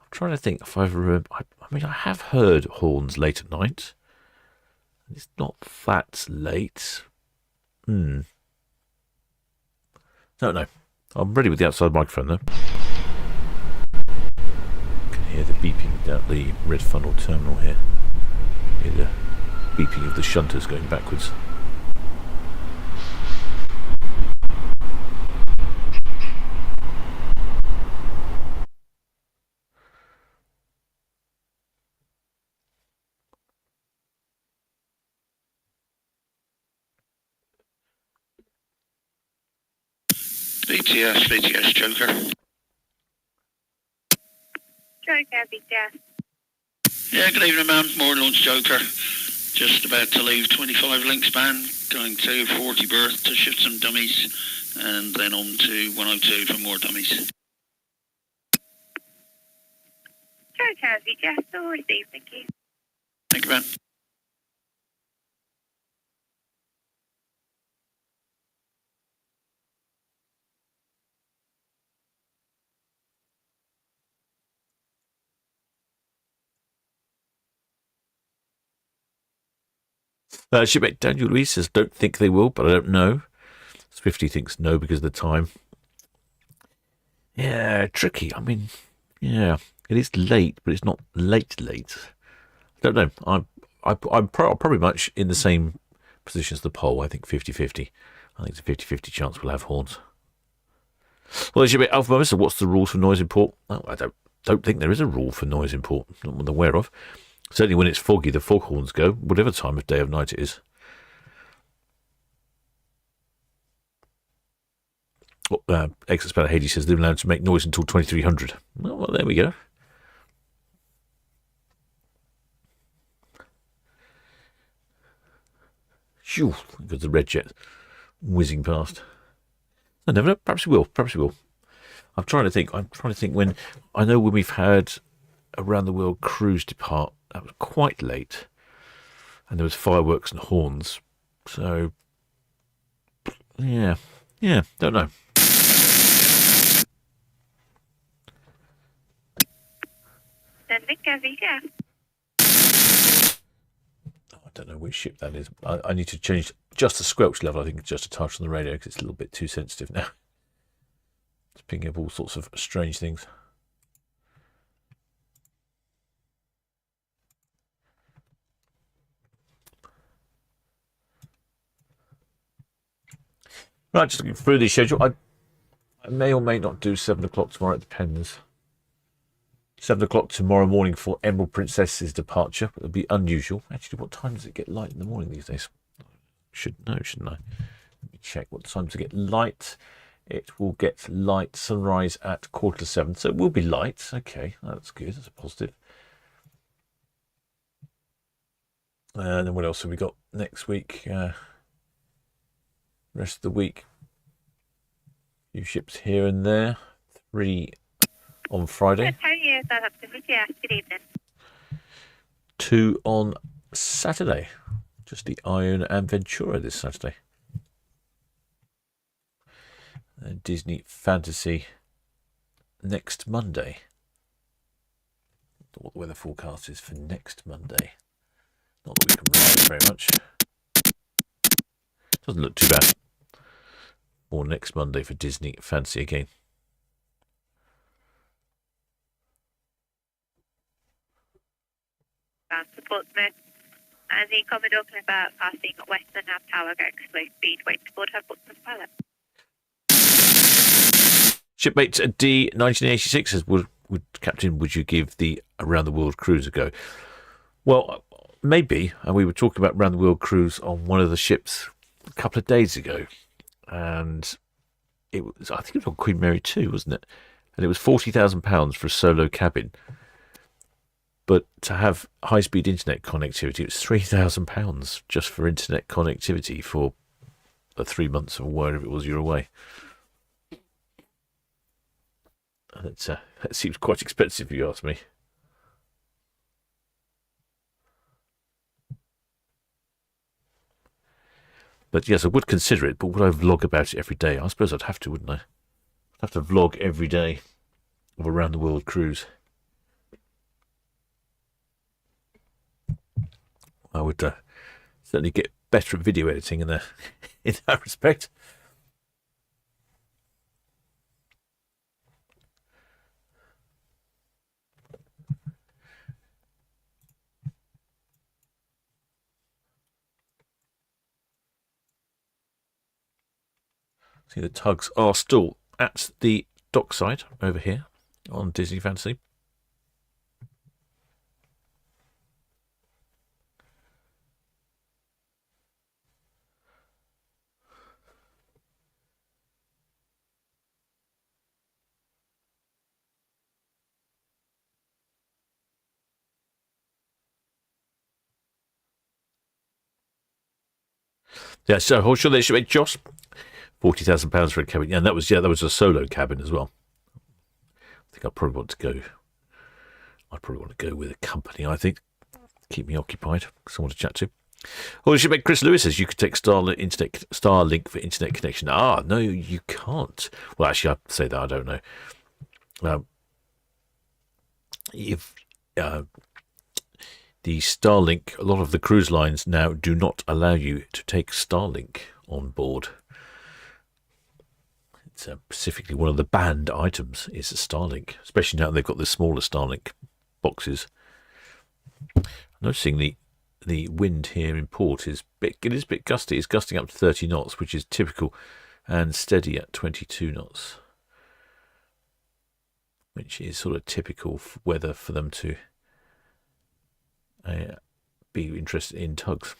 trying to think if I've remembered. I mean, I have heard horns late at night. It's not that late. No. I'm ready with the outside microphone, though. Hear the beeping down the red funnel terminal here. Hear the beeping of the shunters going backwards. BTS Joker. Joker BTS. Yeah, good evening, ma'am. More launch Joker. Just about to leave 25 links span, going to 40 berth to shift some dummies, and then on to 102 for more dummies. Joker BTS will receive. Thank you. Thank you, ma'am. Shipmate Daniel Louise says, don't think they will, but I don't know. Swifty thinks no because of the time. Yeah, tricky. I mean, yeah, it is late, but it's not late. I don't know. I'm probably much in the same position as the poll. I think 50-50. I think it's a 50-50 chance we'll have horns. Well, Shipmate Alpha Mama said, what's the rules for noise import? Oh, I don't think there is a rule for noise import. Not one I'm aware of. Certainly when it's foggy, the foghorns go, whatever time of day or night it is. Ex-Expert Hades says they're allowed to make noise until 2300. Well, there we go. Phew, because the red jet whizzing past. I never know. Perhaps we will. I'm trying to think when I know when we've had around the world cruise depart. That was quite late, and there was fireworks and horns. So, yeah, don't know. I don't know which ship that is. I need to change just the squelch level. I think it's just a touch on the radio because it's a little bit too sensitive now. It's picking up all sorts of strange things. Right, just looking through the schedule. I may or may not do 7 o'clock tomorrow. It depends. 7 o'clock tomorrow morning for Emerald Princess's departure. It'll be unusual. Actually, what time does it get light in the morning these days? Should know, shouldn't I? Let me check what time to get light. It will get light sunrise at 6:45. So it will be light. Okay, that's good. That's a positive. And then what else have we got next week? Rest of the week. few ships here and there. 3 on Friday. Town Quay, Southampton, busiest. Good evening. 2 on Saturday. Just the Iona and Ventura this Saturday. And Disney Fantasy next Monday. What the weather forecast is for next Monday. Not that we can read it very much. Doesn't look too bad. Or next Monday for Disney Fantasy again. To Portsmouth. As the Commodore Clipper passing Western Nav Tower going slow speed, wait to board her Portsmouth pilot. Shipmate D 1986 says, Captain, would you give the Around the World cruise a go? Well, maybe. And we were talking about Around the World cruise on one of the ships a couple of days ago. And it was, I think it was on Queen Mary 2, wasn't it? And it was £40,000 for a solo cabin. But to have high-speed internet connectivity, it was £3,000 just for internet connectivity for the 3 months or wherever it was you're away. And that seems quite expensive, if you ask me. But yes, I would consider it, but would I vlog about it every day? I suppose I'd have to, wouldn't I? I'd have to vlog every day of a round-the-world cruise. I would certainly get better at video editing in that respect. See, the tugs are still at the dockside over here on Disney Fantasy. Yeah, so how sure they should make Joss? £40,000 for a cabin. Yeah, and that was a solo cabin as well. I think I'd probably want to go with a company, I think. Keep me occupied. Someone to chat to. Oh, should make Chris Lewis says you could take Starlink for internet connection. No, you can't. Well, actually, I'd say that, I don't know. If the Starlink, a lot of the cruise lines now do not allow you to take Starlink on board. It's specifically one of the banned items is a Starlink, especially now they've got the smaller Starlink boxes. I'm noticing the wind here in port is a bit gusty. It's gusting up to 30 knots, which is typical, and steady at 22 knots, which is sort of typical weather for them to be interested in tugs.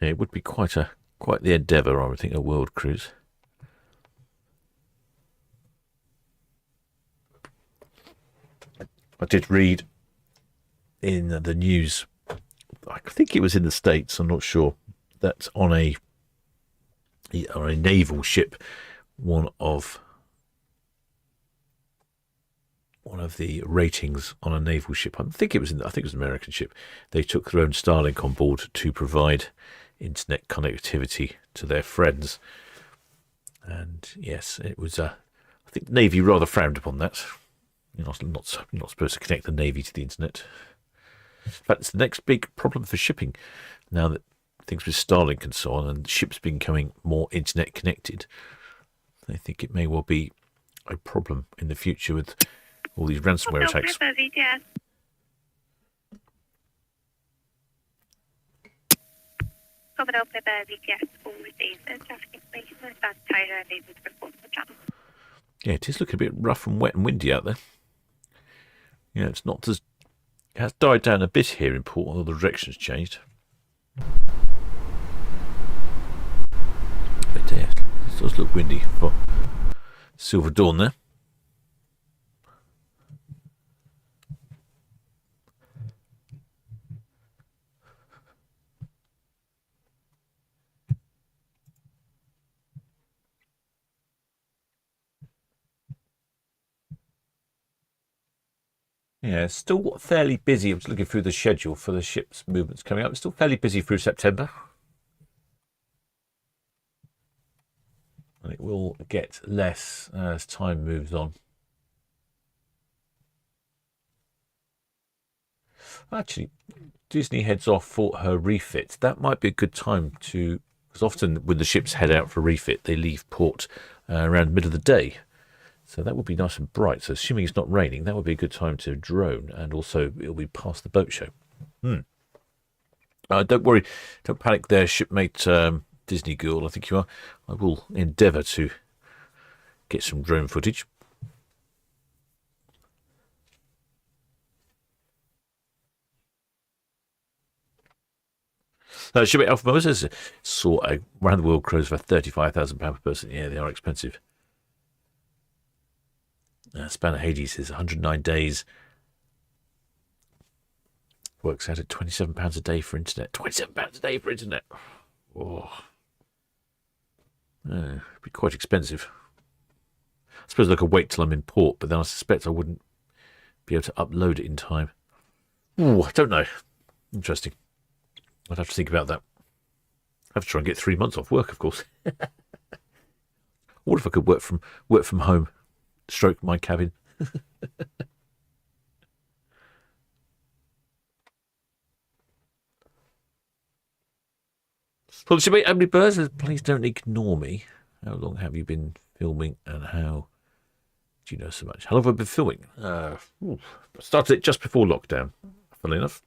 It would be quite the endeavour, I would think, a world cruise. I did read in the news, I think it was in the States, I'm not sure, that on a naval ship, one of the ratings on a naval ship, I think it was an American ship, they took their own Starlink on board to provide internet connectivity to their friends. And yes, it was I think the Navy rather frowned upon that. You're not supposed to connect the Navy to the internet. In fact, it's the next big problem for shipping now that things with Starlink and so on, and ships becoming more internet connected. I think it may well be a problem in the future with all these ransomware attacks. Commodore Clipper VTS all received traffic information and stand Tyler and able to report to the channel. Yeah, it is looking a bit rough and wet and windy out there. Yeah, it has died down a bit here in port, although the direction's changed. But yeah, it does look windy for Silver Dawn there. Yeah, it's still fairly busy. I'm just looking through the schedule for the ship's movements coming up. It's still fairly busy through September. And it will get less as time moves on. Actually, Disney heads off for her refit. That might be a good time to, because often when the ships head out for refit, they leave port around the middle of the day. So that would be nice and bright. So assuming it's not raining, that would be a good time to drone, and also it'll be past the boat show. Don't worry, don't panic there, shipmate Disney girl, I think you are. I will endeavour to get some drone footage. Shipmate Alpha Moses saw a round the world cruise for £35,000 per person. Yeah, they are expensive. Span of Hades is 109 days. Works out at £27 a day for internet. £27 a day for internet. Oh. It'd be quite expensive. I suppose I could wait till I'm in port, but then I suspect I wouldn't be able to upload it in time. I don't know. Interesting. I'd have to think about that. I have to try and get 3 months off work, of course. What if I could work from home? Stroke my cabin. Well, shipmate, how many birds? Please don't ignore me. How long have you been filming, and how do you know so much? How long have I been filming? I started it just before lockdown, funnily enough.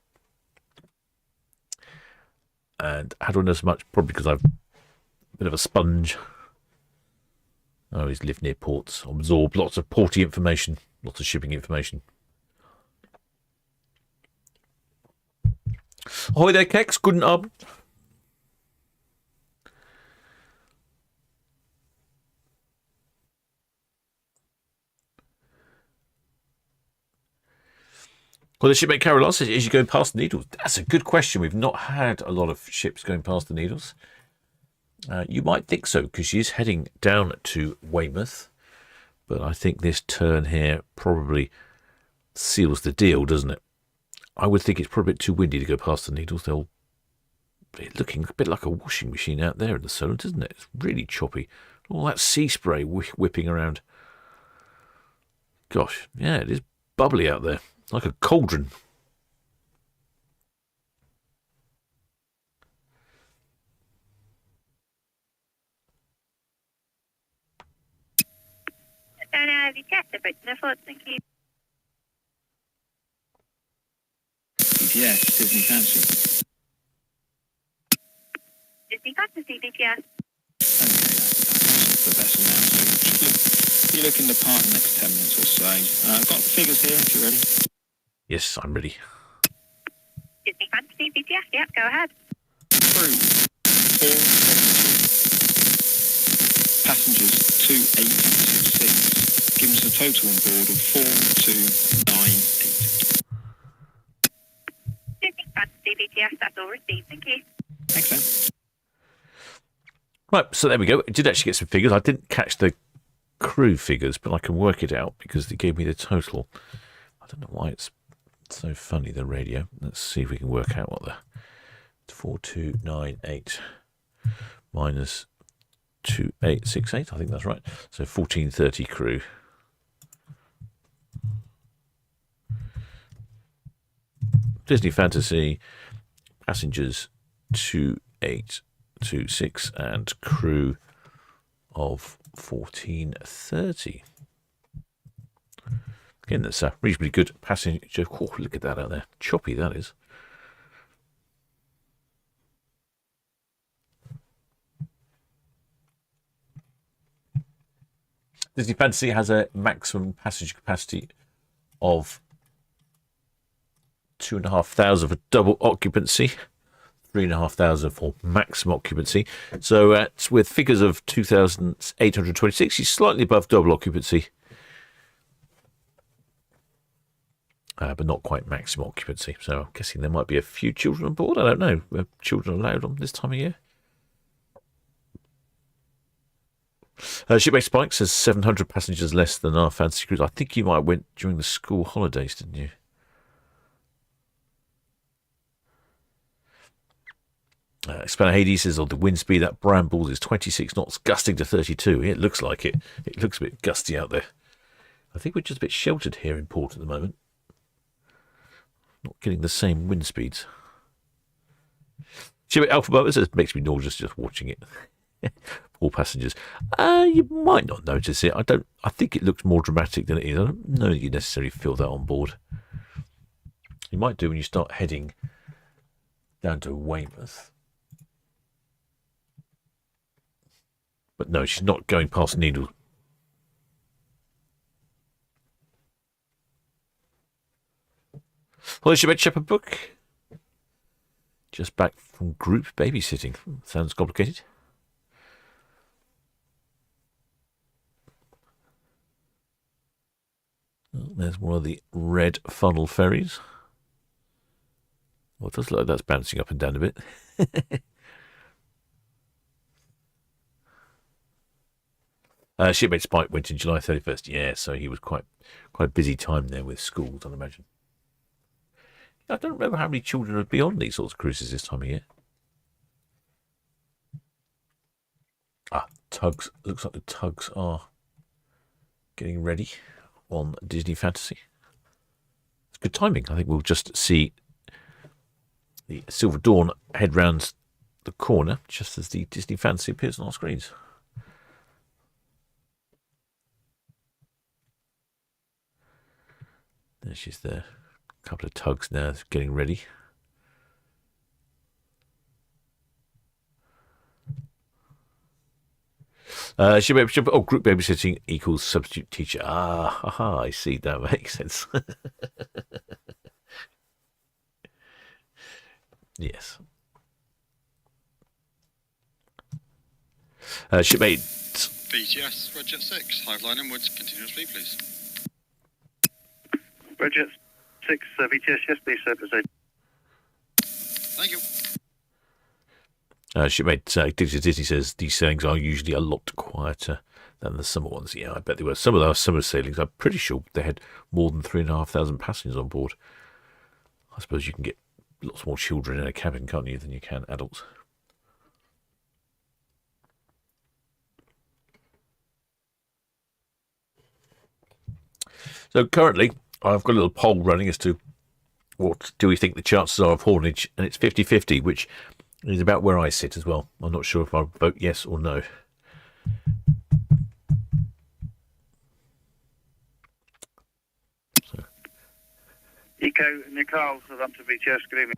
And how do I know so much? Probably because I'm a bit of a sponge. I always live near ports, absorb lots of porty information, lots of shipping information. Ahoy there, Kex. Guten Abend. Well, the shipmate Carol asks, is she going past the Needles? That's a good question. We've not had a lot of ships going past the Needles. You might think so, because she is heading down to Weymouth. But I think this turn here probably seals the deal, doesn't it? I would think it's probably a bit too windy to go past the Needles. They'll be looking a bit like a washing machine out there in the Solent, isn't it? It's really choppy. All that sea spray whipping around. Gosh, yeah, it is bubbly out there. Like a cauldron. Don't know if you checked it, but I thought, thank you. Yes, Disney Fancy. Disney Fantasy, DGS. Okay, that's the vessel now. So be looking to part in the next 10 minutes or so. I've got the figures here if you're ready. Yes, I'm ready. Disney Fantasy, DGS, yep, go ahead. Crew 4, passengers 2826. Gives us a total on board of 4298. Disney Fantasy, DGS, that's all received, thank you. Thanks, then. Right, so there we go. I did actually get some figures. I didn't catch the crew figures, but I can work it out because they gave me the total. I don't know why it's so funny, the radio. Let's see if we can work out what the 4298 minus 2868. I think that's right. So 1430 crew. Disney Fantasy, passengers 2826 and crew of 1430. Again, that's a reasonably good passenger. Oh, look at that out there. Choppy, that is. Disney Fantasy has a maximum passenger capacity of 2,500 for double occupancy, 3,500 for maximum occupancy. So it's with figures of 2,826, she's slightly above double occupancy. But not quite maximum occupancy. So I'm guessing there might be a few children on board. I don't know. Are children allowed on this time of year? Shipmate Spike says 700 passengers less than our fantasy cruise. I think you might have went during the school holidays, didn't you? Spanner Hades says, the wind speed at Brambles is 26 knots, gusting to 32. It looks like it. It looks a bit gusty out there. I think we're just a bit sheltered here in port at the moment. Not getting the same wind speeds. Ship Alpha Boat says, it makes me nauseous just watching it. Poor passengers. You might not notice it. I think it looks more dramatic than it is. I don't know that you necessarily feel that on board. You might do when you start heading down to Weymouth. But no, she's not going past Needle. Hello, Ship Shepherd Book. Just back from group babysitting. Sounds complicated. Oh, there's one of the red funnel ferries. Well, it does look like that's bouncing up and down a bit. Shipmate Spike went in July 31st. Yeah, so he was quite a busy time there with schools, I'd imagine. I don't remember how many children would be on these sorts of cruises this time of year. Tugs. Looks like the tugs are getting ready on Disney Fantasy. It's good timing. I think we'll just see the Silver Dawn head round the corner just as the Disney Fantasy appears on our screens. There she's there. A couple of tugs now getting ready. Group babysitting equals substitute teacher. I see. That makes sense. Yes. Shipmate. BTS, Red Jet 6, hive line inwards, continuous speed, please. Red Jet 6, BTS, yes, please, sir, proceed. Thank you. Shipmate Disney says these sailings are usually a lot quieter than the summer ones. Yeah, I bet they were. Some of those summer sailings, I'm pretty sure they had more than 3,500 passengers on board. I suppose you can get lots more children in a cabin, can't you, than you can adults. So currently, I've got a little poll running as to what do we think the chances are of haulage, and it's 50-50, which is about where I sit as well. I'm not sure if I'll vote yes or no. Eco Nicole, Southampton BTS, good evening.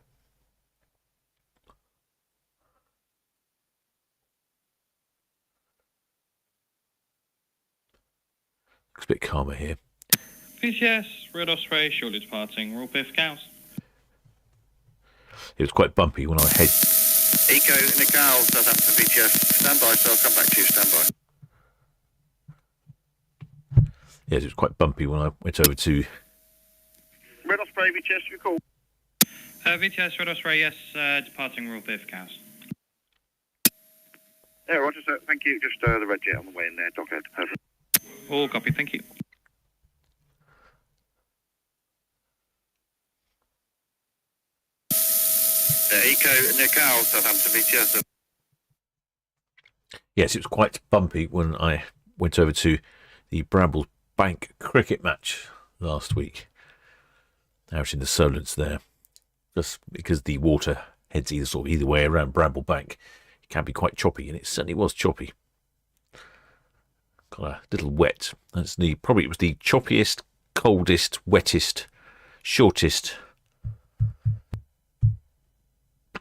Looks a bit calmer here. BTS, Red Osprey, shortly departing, Royal Biff Cows. It was quite bumpy when I head. Eco Nicole, Southampton BTS, stand by, so I'll come back to you, stand by. Yes, it was quite bumpy when I went over to. Red Osprey BTS, you call. BTS, Red Osprey, yes, departing Royal Biff Cows. Yeah, Roger, sir, thank you. Just the Red Jet on the way in there, dock out to Perfect. All copy, thank you. Eco Nicole, Southampton BTS. Yes, it was quite bumpy when I went over to the Bramble Bank cricket match last week. Out in the Solents there. Just because the water heads either way around Bramble Bank. It can be quite choppy, and it certainly was choppy. Got a little wet. It was the choppiest, coldest, wettest, shortest,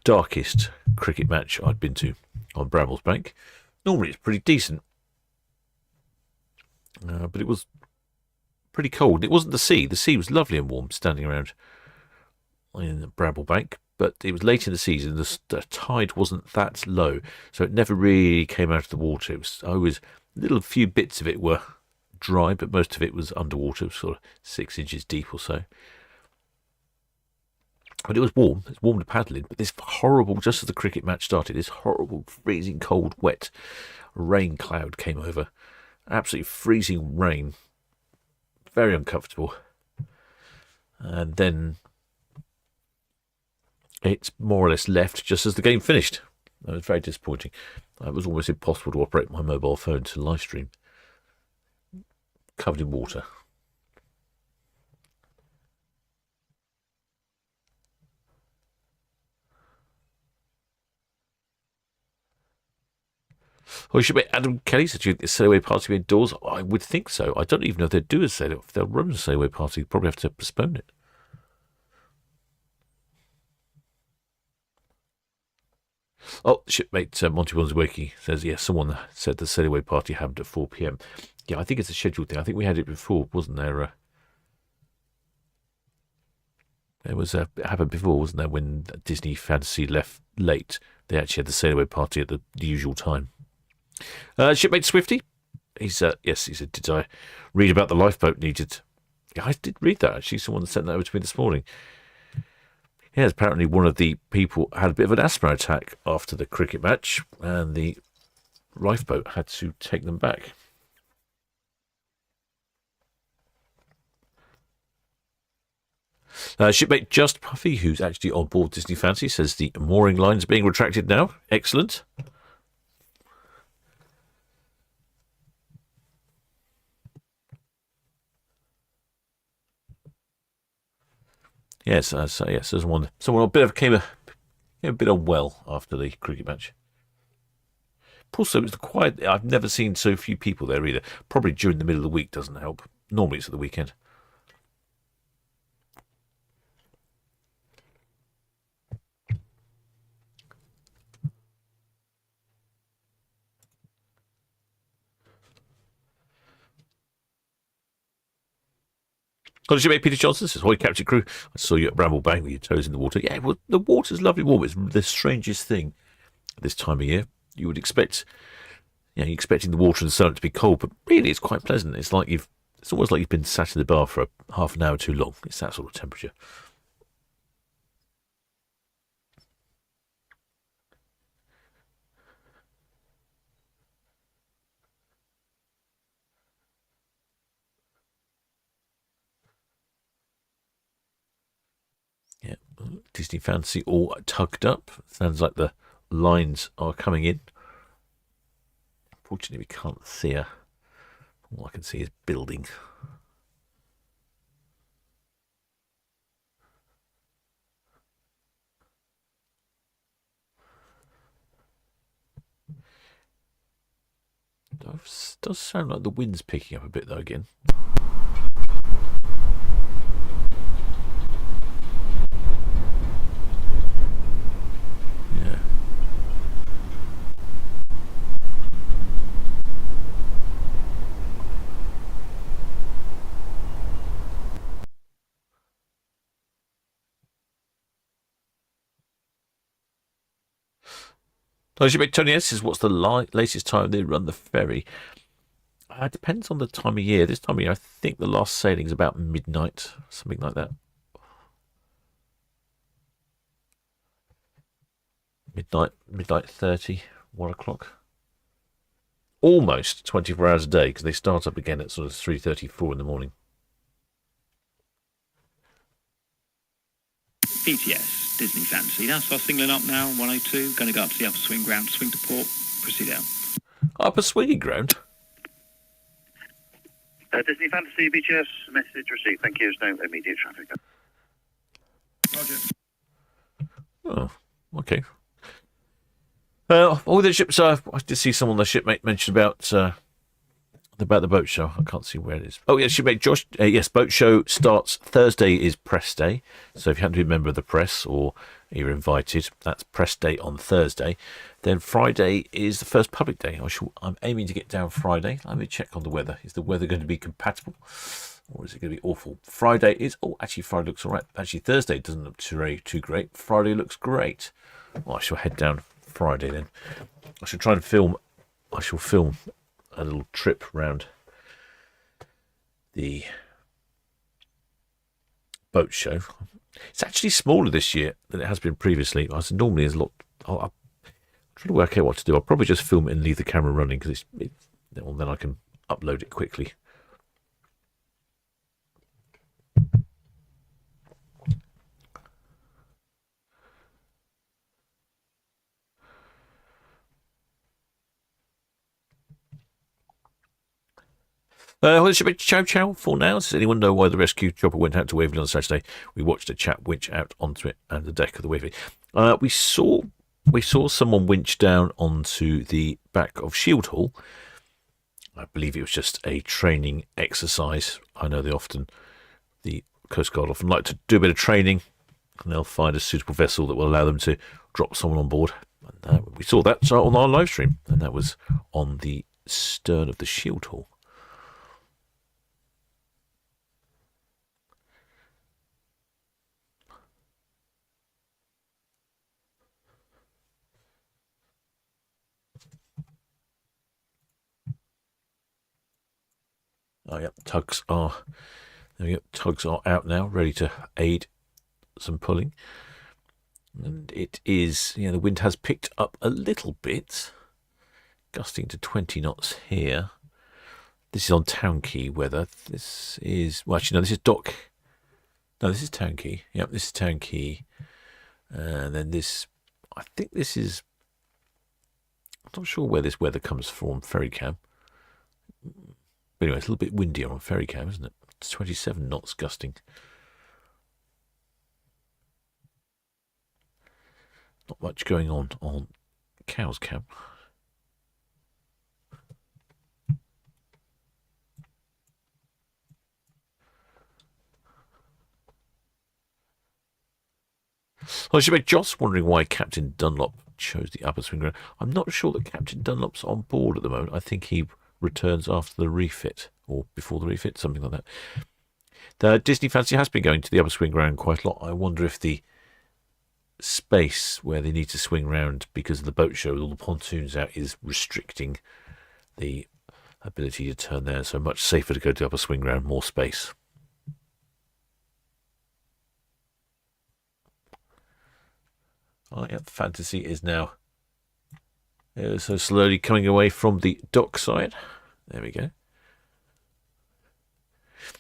darkest cricket match I'd been to on Brambles Bank. Normally it's pretty decent, but it was pretty cold. It wasn't the sea. The sea was lovely and warm standing around in Bramble Bank, but it was late in the season. The tide wasn't that low, so it never really came out of the water. It was always little few bits of it were dry, but most of it was underwater, sort of 6 inches deep or so. But it was warm. It's warm to paddle in. But this horrible, just as the cricket match started, this horrible, freezing cold, wet rain cloud came over. Absolutely freezing rain. Very uncomfortable. And then it more or less left just as the game finished. That was very disappointing. It was almost impossible to operate my mobile phone to live stream. Covered in water. Or should be Adam Kelly said, "The sail away party be indoors." I would think so. I don't even know if they'd do a sail. If they'll run a sail away party, they'll probably have to postpone it. Oh, shipmate Monty Wanzaweki says, yes, someone said the sail away party happened at 4 p.m. Yeah, I think it's a scheduled thing. I think we had it before, wasn't there? It happened before, wasn't there? When Disney Fantasy left late, they actually had the sail away party at the usual time. Shipmate Swifty, he said, did I read about the lifeboat needed? Yeah, I did read that, actually. Someone sent that over to me this morning. Yeah, apparently one of the people had a bit of an asthma attack after the cricket match, and the lifeboat had to take them back. Shipmate Just Puffy, who's actually on board Disney Fantasy, says the mooring line's being retracted now. Excellent. Yes, someone a bit unwell after the cricket match. Also, it was quiet. I've never seen so few people there either. Probably during the middle of the week doesn't help. Normally it's at the weekend. Got a Peter Johnson says, "Hi, Captain Crew. I saw you at Bramble Bank with your toes in the water." Yeah, well, the water's lovely warm. It's the strangest thing this time of year. You would expect, you're expecting the water in the Solent to be cold, but really it's quite pleasant. It's almost like you've been sat in the bar for half an hour too long. It's that sort of temperature. Yeah, Disney Fantasy all tugged up. Sounds like the lines are coming in. Unfortunately, we can't see her. All I can see is building. Does sound like the wind's picking up a bit though again. Yeah. Tony S says, "What's the latest time they run the ferry?" It depends on the time of year. This time of year, I think the last sailing is about midnight, something like that. Midnight 30, 1 o'clock. Almost 24 hours a day, because they start up again at sort of 3:34 in the morning. BTS, Disney Fantasy. That's our singling up now, 102. Going to go up to the upper swing ground, swing to port, proceed down. Upper swinging ground? Disney Fantasy, BTS, message received. Thank you. There's no immediate traffic. Roger. Oh, okay. All the ships, I did see someone on the shipmate mentioned about the boat show. I can't see where it is. Oh, yeah, shipmate Josh. Yes, boat show starts Thursday is press day. So if you happen to be a member of the press or you're invited, that's press day on Thursday. Then Friday is the first public day. I'm aiming to get down Friday. Let me check on the weather. Is the weather going to be compatible or is it going to be awful? Friday looks all right. Actually, Thursday doesn't look too great. Friday looks great. Well, I shall head down Friday then. I shall film a little trip round the boat show. It's actually smaller this year than it has been previously. Normally there's a lot. I'm trying to work out what to do. I'll probably just film it and leave the camera running because then I can upload it quickly. Well, it should be chow chow for now. Does anyone know why the rescue chopper went out to Waverley on Saturday? We watched a chap winch out onto it and the deck of the Waverley. We saw someone winch down onto the back of Shield Hall. I believe it was just a training exercise. I know the Coast Guard often like to do a bit of training, and they'll find a suitable vessel that will allow them to drop someone on board. And we saw that on our live stream, and that was on the stern of the Shield Hall. Oh, yep, tugs are out now, ready to aid some pulling. And it is, the wind has picked up a little bit, gusting to 20 knots here. This is on Town Quay weather. This is, well, actually, no, this is dock. No, this is Town Quay. Yep, this is Town Quay. And then this, I think this is, I'm not sure where this weather comes from, Ferry Cam. But anyway, it's a little bit windier on Ferry Cam, isn't it? It's 27 knots gusting. Not much going on Cow's Cam. I should be just wondering why Captain Dunlop chose the upper swing ground. I'm not sure that Captain Dunlop's on board at the moment. I think he returns after the refit, or before the refit, something like that. The Disney Fancy has been going to the upper swing ground quite a lot. I wonder if the space where they need to swing round because of the boat show with all the pontoons out is restricting the ability to turn there. So much safer to go to the upper swing ground, more space. Oh, yeah, Fantasy is now so slowly coming away from the dock side. There we go.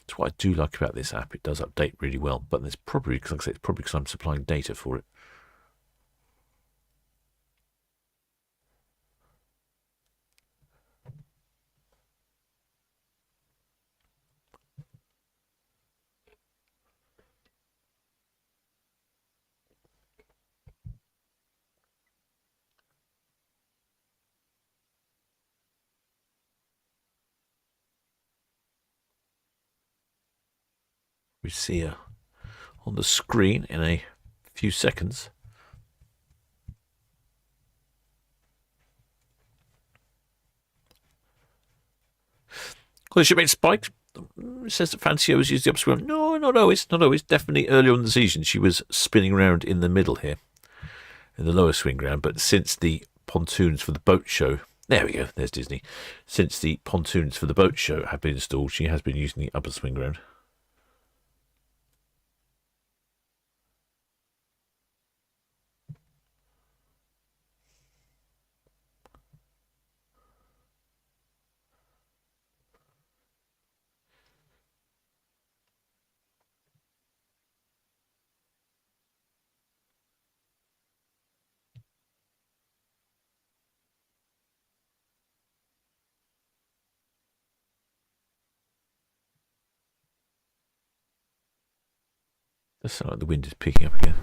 That's what I do like about this app. It does update really well, but it's probably because, like I say, it's probably because I'm supplying data for it. We see her on the screen in a few seconds. Well, the shipmate spiked. It says that Fancy always used the upswing. No, not always. Not always. Definitely earlier in the season, she was spinning around in the middle here, in the lower swing ground. But since the pontoons for the boat show, there we go. There's Disney. Since the pontoons for the boat show have been installed, she has been using the upper swing ground. Does sound like the wind is picking up again.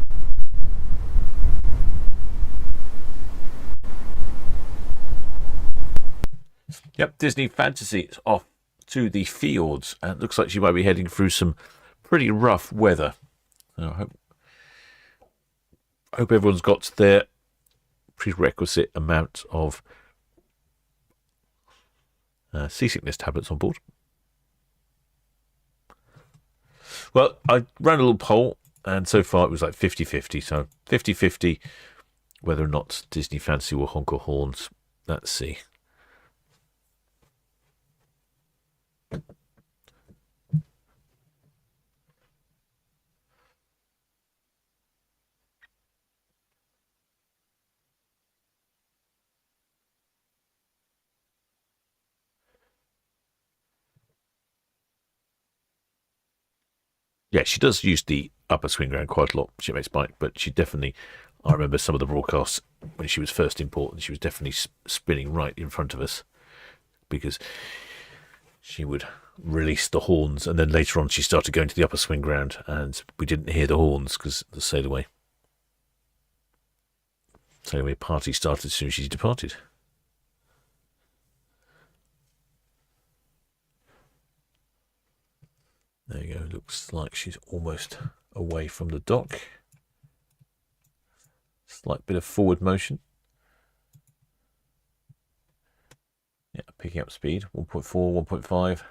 Yep, Disney Fantasy is off to the fjords, and it looks like she might be heading through some pretty rough weather. So I hope everyone's got their prerequisite amount of seasickness tablets on board. Well, I ran a little poll, and so far it was like 50-50. So 50-50 whether or not Disney Fantasy will honk her horns. Let's see. Yeah, she does use the upper swing ground quite a lot, shipmate Spike, but she definitely, I remember some of the broadcasts when she was first in port, and she was definitely spinning right in front of us, because she would release the horns, and then later on she started going to the upper swing ground, and we didn't hear the horns because the sail away party started as soon as she departed. There you go. Looks like she's almost away from the dock. Slight bit of forward motion. Yeah, picking up speed. 1.4, 1.5,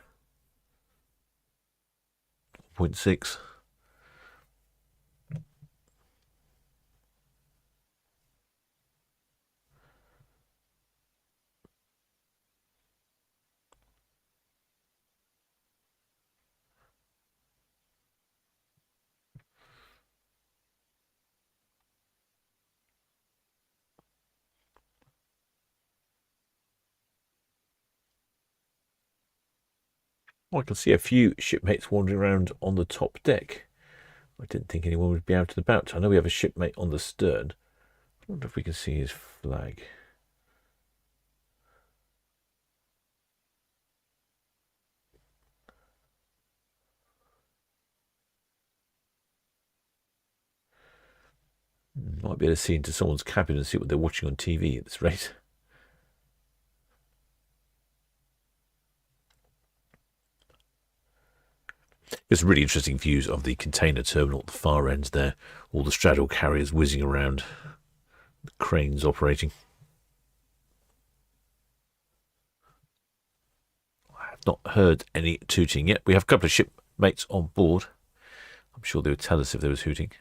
1.6. Well, I can see a few shipmates wandering around on the top deck. I didn't think anyone would be out and about. I know we have a shipmate on the stern. I wonder if we can see his flag. Might be able to see into someone's cabin and see what they're watching on TV at this rate. There's really interesting views of the container terminal at the far ends there. All the straddle carriers whizzing around. The cranes operating. I have not heard any tooting yet. We have a couple of shipmates on board. I'm sure they would tell us if there was hooting.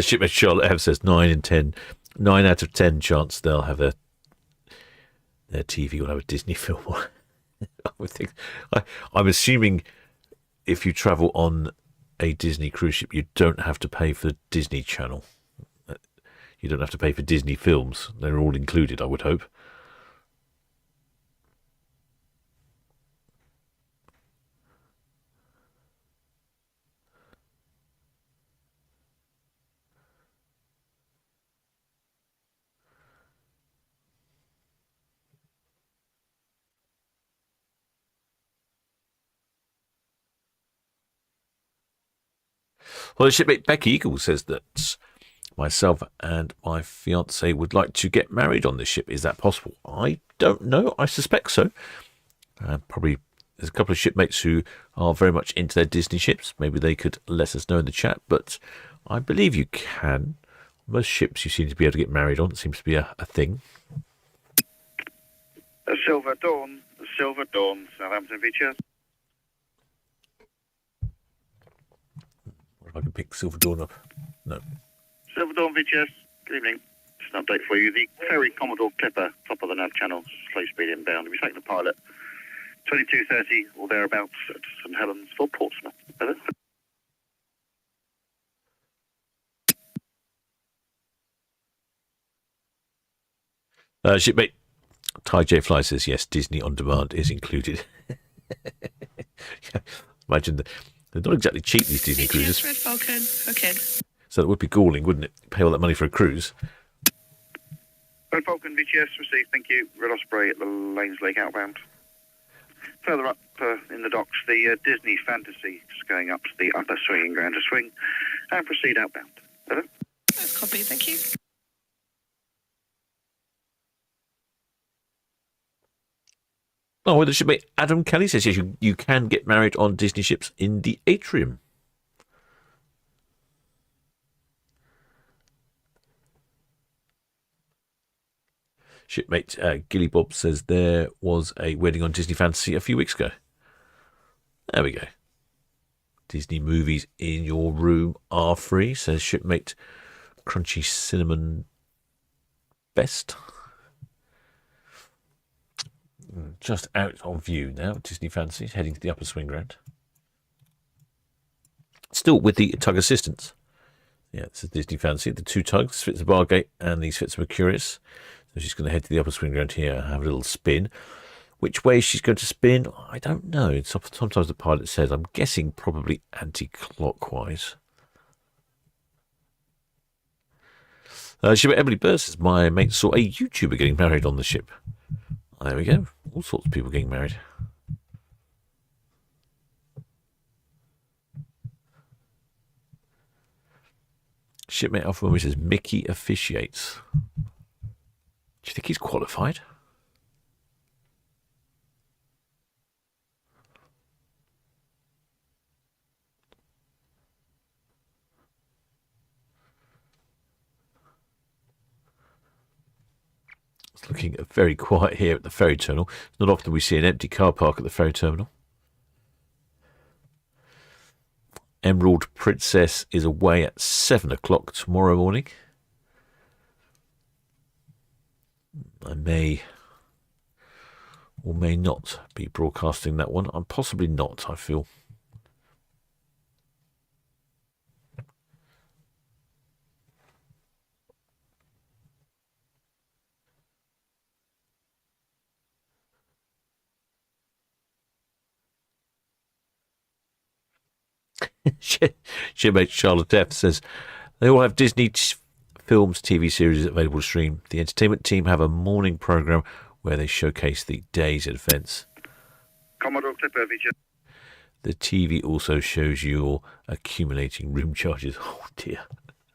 Shipmate Charlotte F says 9 out of 10 chance they'll have their TV will have a Disney film. I would think. I'm assuming if you travel on a Disney cruise ship, you don't have to pay for the Disney Channel. You don't have to pay for Disney films. They're all included, I would hope. Well, the shipmate Becky Eagle says that myself and my fiance would like to get married on this ship. Is that possible? I don't know. I suspect so. Probably there's a couple of shipmates who are very much into their Disney ships. Maybe they could let us know in the chat, but I believe you can. Most ships you seem to be able to get married on. It seems to be a thing. Silver Dawn, Southampton Beaches. If I can pick Silver Dawn up. No. Silver Dawn Beaches, good evening. Just an update for you. The Ferry Commodore Clipper, top of the nav channel, slow speed inbound. We've taken the pilot 22:30 or thereabouts at St Helens for Portsmouth. Shipmate Ty J Fly says yes, Disney On Demand is included. Imagine they're not exactly cheap, these Disney cruises. Red Falcon, okay. So it would be galling, wouldn't it? Pay all that money for a cruise. Red Falcon VGS received, thank you. Red Osprey at the Lanes Lake outbound. Further up in the docks, the Disney Fantasy is going up to the upper swinging ground to swing and proceed outbound. Hello? That's copy, thank you. Oh, well, there should be. Adam Kelly says yes, you can get married on Disney ships in the atrium. Shipmate Gilly Bob says there was a wedding on Disney Fantasy a few weeks ago. There we go. Disney movies in your room are free, says Shipmate Crunchy Cinnamon Best. Just out of view now, Disney Fantasy, heading to the upper swing ground. Still with the tug assistance. Yeah, this is Disney Fantasy. The two tugs, Fitz of Bargate and these Fitz of Mercurius. So she's going to head to the upper swing ground here and have a little spin. Which way she's going to spin, I don't know. Sometimes the pilot says, I'm guessing probably anti-clockwise. Shipmate Emily Burr says, my mate saw a YouTuber getting married on the ship. There we go. All sorts of people getting married. Shipmate Alpha Romeo says, Mickey officiates. Do you think he's qualified? It's looking very quiet here at the ferry terminal. It's not often we see an empty car park at the ferry terminal. Emerald Princess is away at 7 o'clock tomorrow morning. I may or may not be broadcasting that one. I'm possibly not, I feel. Shipmate Charlotte F says they all have Disney films, TV series available to stream. The entertainment team have a morning program where they showcase the day's events. Commodore Clipper, The TV also shows you're accumulating room charges. Oh dear.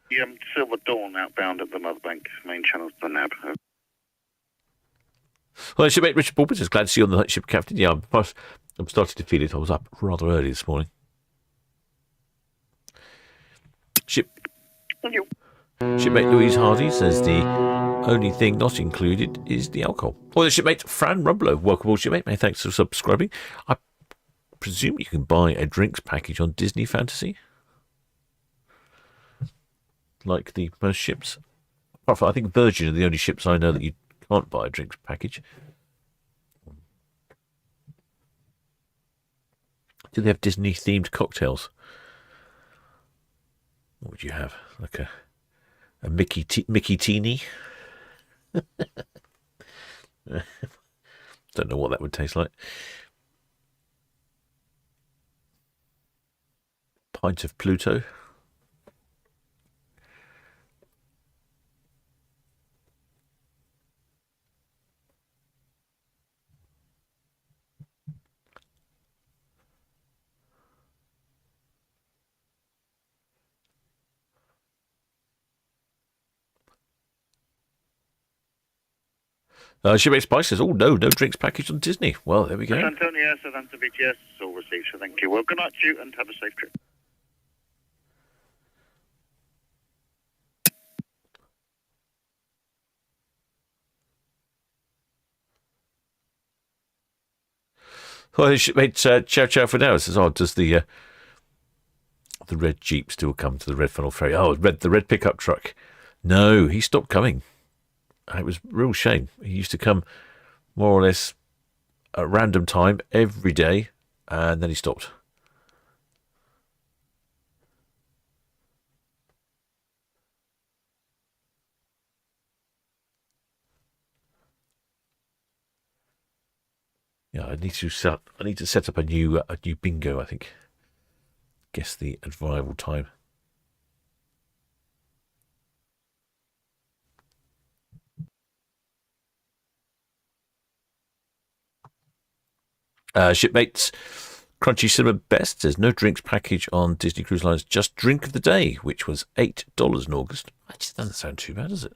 the Silver Dawn outbound at the Motherbank main channel to the NAB. Well, shipmate Richard Bulbert is glad to see you on the ship, Captain. Yeah, I'm starting to feel it. I was up rather early this morning. Shipmate Louise Hardy says the only thing not included is the alcohol. Or the shipmate Fran Rumblow. Welcome all, shipmate. Many thanks for subscribing. I presume you can buy a drinks package on Disney Fantasy, like the most ships. Apart from, I think Virgin are the only ships I know that you can't buy a drinks package. Do they have Disney themed cocktails? What would you have? Like a Mickey Teeny? Don't know what that would taste like. Pint of Pluto. Shipmate Spice says, oh, no drinks package on Disney. Well, there we go. San Antonio, Southampton BTS, all received, so thank you. Well, good night to you and have a safe trip. Well, shipmate Chow for now says, oh, does the red Jeep still come to the Red Funnel Ferry? Oh, the red pickup truck. No, he stopped coming. It was a real shame. He used to come more or less at random time every day, and then he stopped. Yeah, I need to set up a new bingo, I think. Guess the arrival time. Shipmates Crunchy Cinnamon Best says no drinks package on Disney Cruise Lines, just drink of the day, which was $8 in August. That just doesn't sound too bad, does it?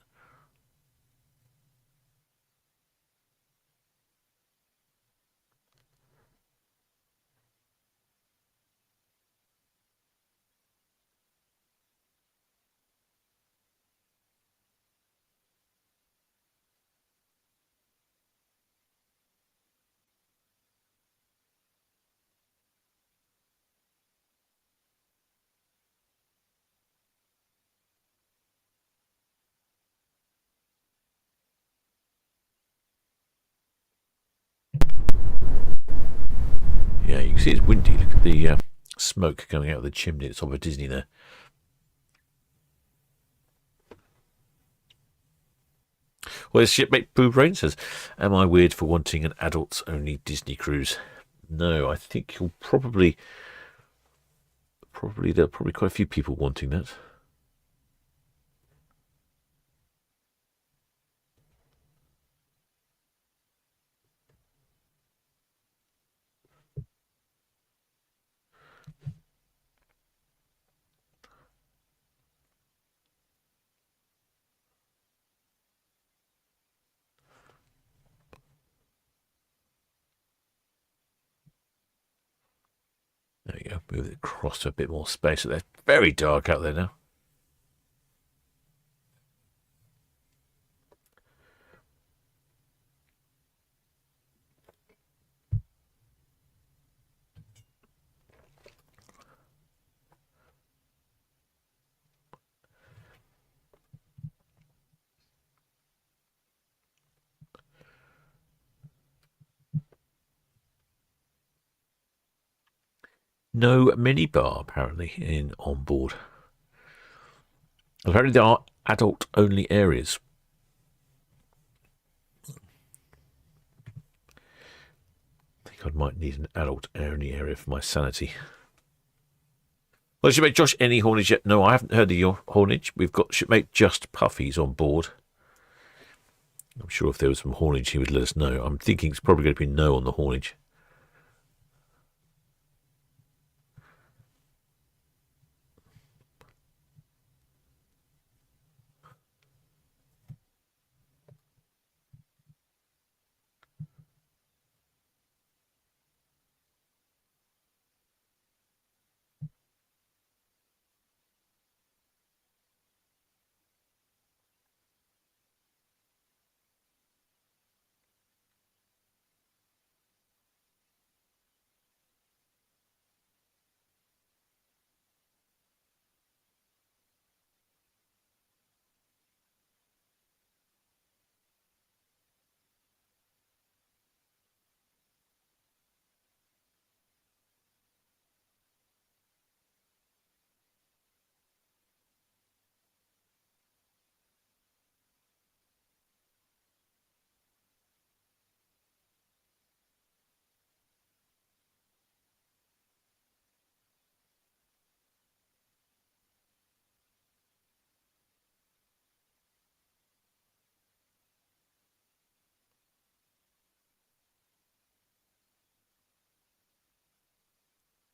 Yeah, you can see it's windy. Look at the smoke coming out of the chimney at the top of Disney there. Well, shipmate Boo Brain says, am I weird for wanting an adults-only Disney cruise? No, I think you'll probably there are probably quite a few people wanting that. There we go. Move it across to a bit more space. It's very dark out there now. No minibar, apparently, on board. Apparently there are adult-only areas. I think I might need an adult-only area for my sanity. Well, shipmate Josh, any Hornage yet? No, I haven't heard of your Hornage. We've got shipmate Just Puffies on board. I'm sure if there was some Hornage, he would let us know. I'm thinking it's probably going to be no on the Hornage.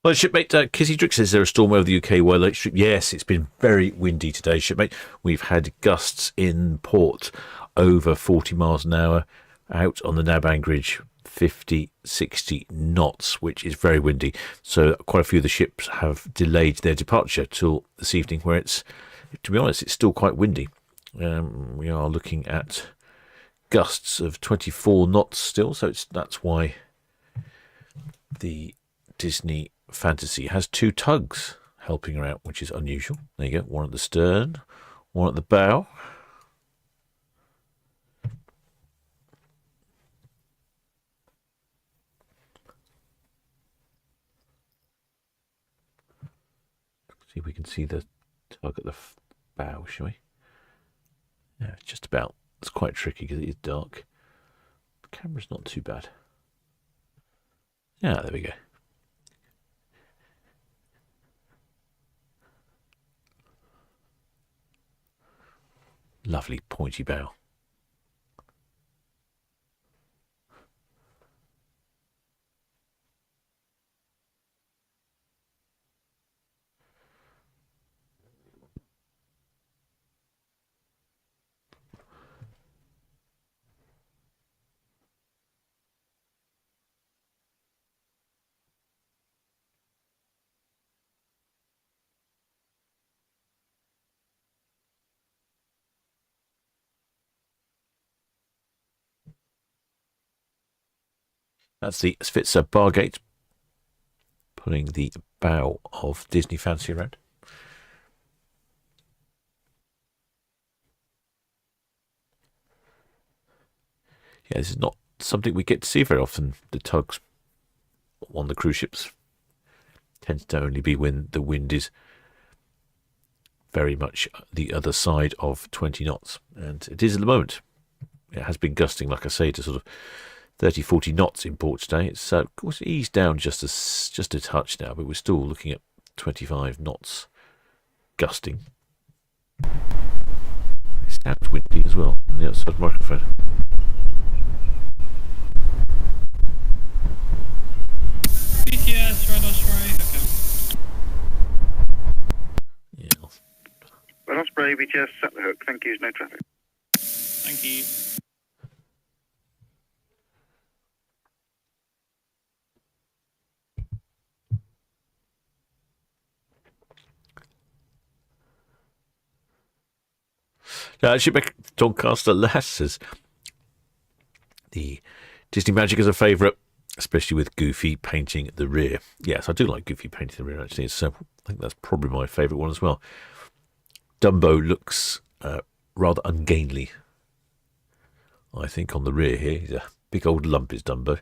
Well, shipmate Kissy Drick says there a storm over the UK while Lake Street. Yes, it's been very windy today, shipmate. We've had gusts in port over 40 miles an hour, out on the Nab Anchorage 50, 60 knots, which is very windy. So quite a few of the ships have delayed their departure till this evening, where it's, to be honest, it's still quite windy. We are looking at gusts of 24 knots still, so that's why the Disney Fantasy has two tugs helping her out, which is unusual. There you go, one at the stern, one at the bow. See if we can see the tug at the bow, shall we? Yeah, it's just about. It's quite tricky because it is dark. The camera's not too bad. Yeah, there we go. Lovely pointy bow. That's the Svitzer Bargate, pulling the bow of Disney Fantasy around. Yeah, this is not something we get to see very often, the tugs on the cruise ships. Tends to only be when the wind is very much the other side of 20 knots. And it is at the moment. It has been gusting, like I say, to sort of 30, 40 knots in port today. It's of course eased down just a touch now, but we're still looking at 25 knots gusting. It sounds windy as well on the outside microphone. BTS, Red Osprey, okay. Yeah. Red Osprey, BTS, set the hook. Thank you, no traffic. Thank you. Shipwreck Doncaster Lass says the Disney Magic is a favourite, especially with Goofy painting the rear. Yes, I do like Goofy painting the rear, actually. It's, I think that's probably my favourite one as well. Dumbo looks rather ungainly, I think, on the rear here. He's a big old lump, is Dumbo.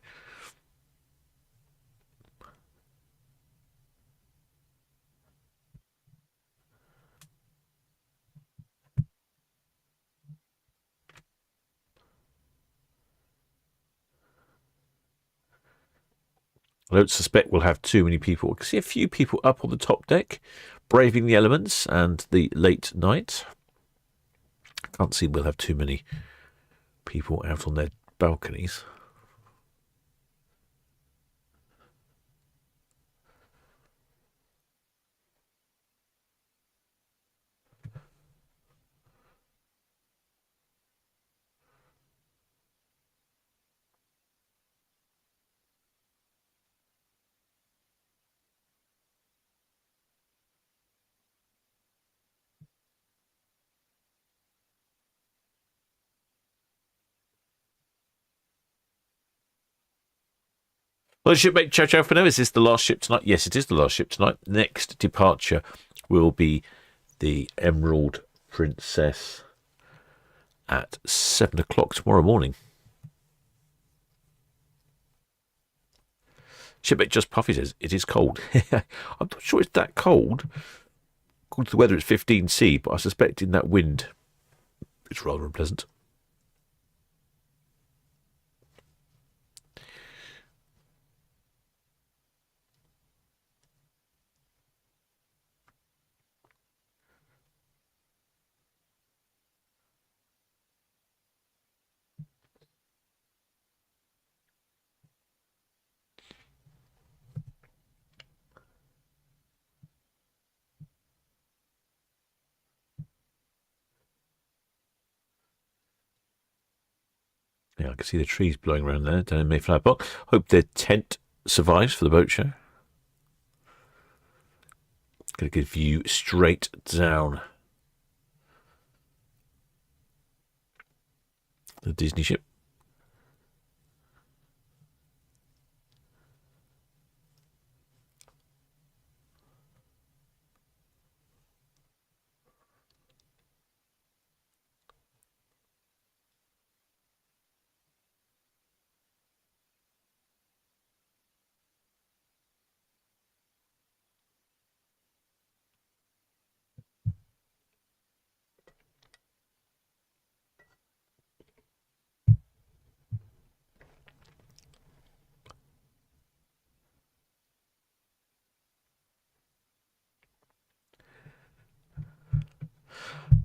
I don't suspect we'll have too many people. I can see a few people up on the top deck, braving the elements and the late night. Can't see we'll have too many people out on their balconies. Well, shipmate, ciao ciao for now. Is this the last ship tonight? Yes, it is the last ship tonight. Next departure will be the Emerald Princess at 7 o'clock tomorrow morning. Shipmate Just Puffy says, it is cold. I'm not sure it's that cold. According to the weather, it's 15C, but I suspect in that wind, it's rather unpleasant. Yeah, I can see the trees blowing around there down in Mayflower Park. Hope their tent survives for the boat show. Get a good view straight down the Disney ship.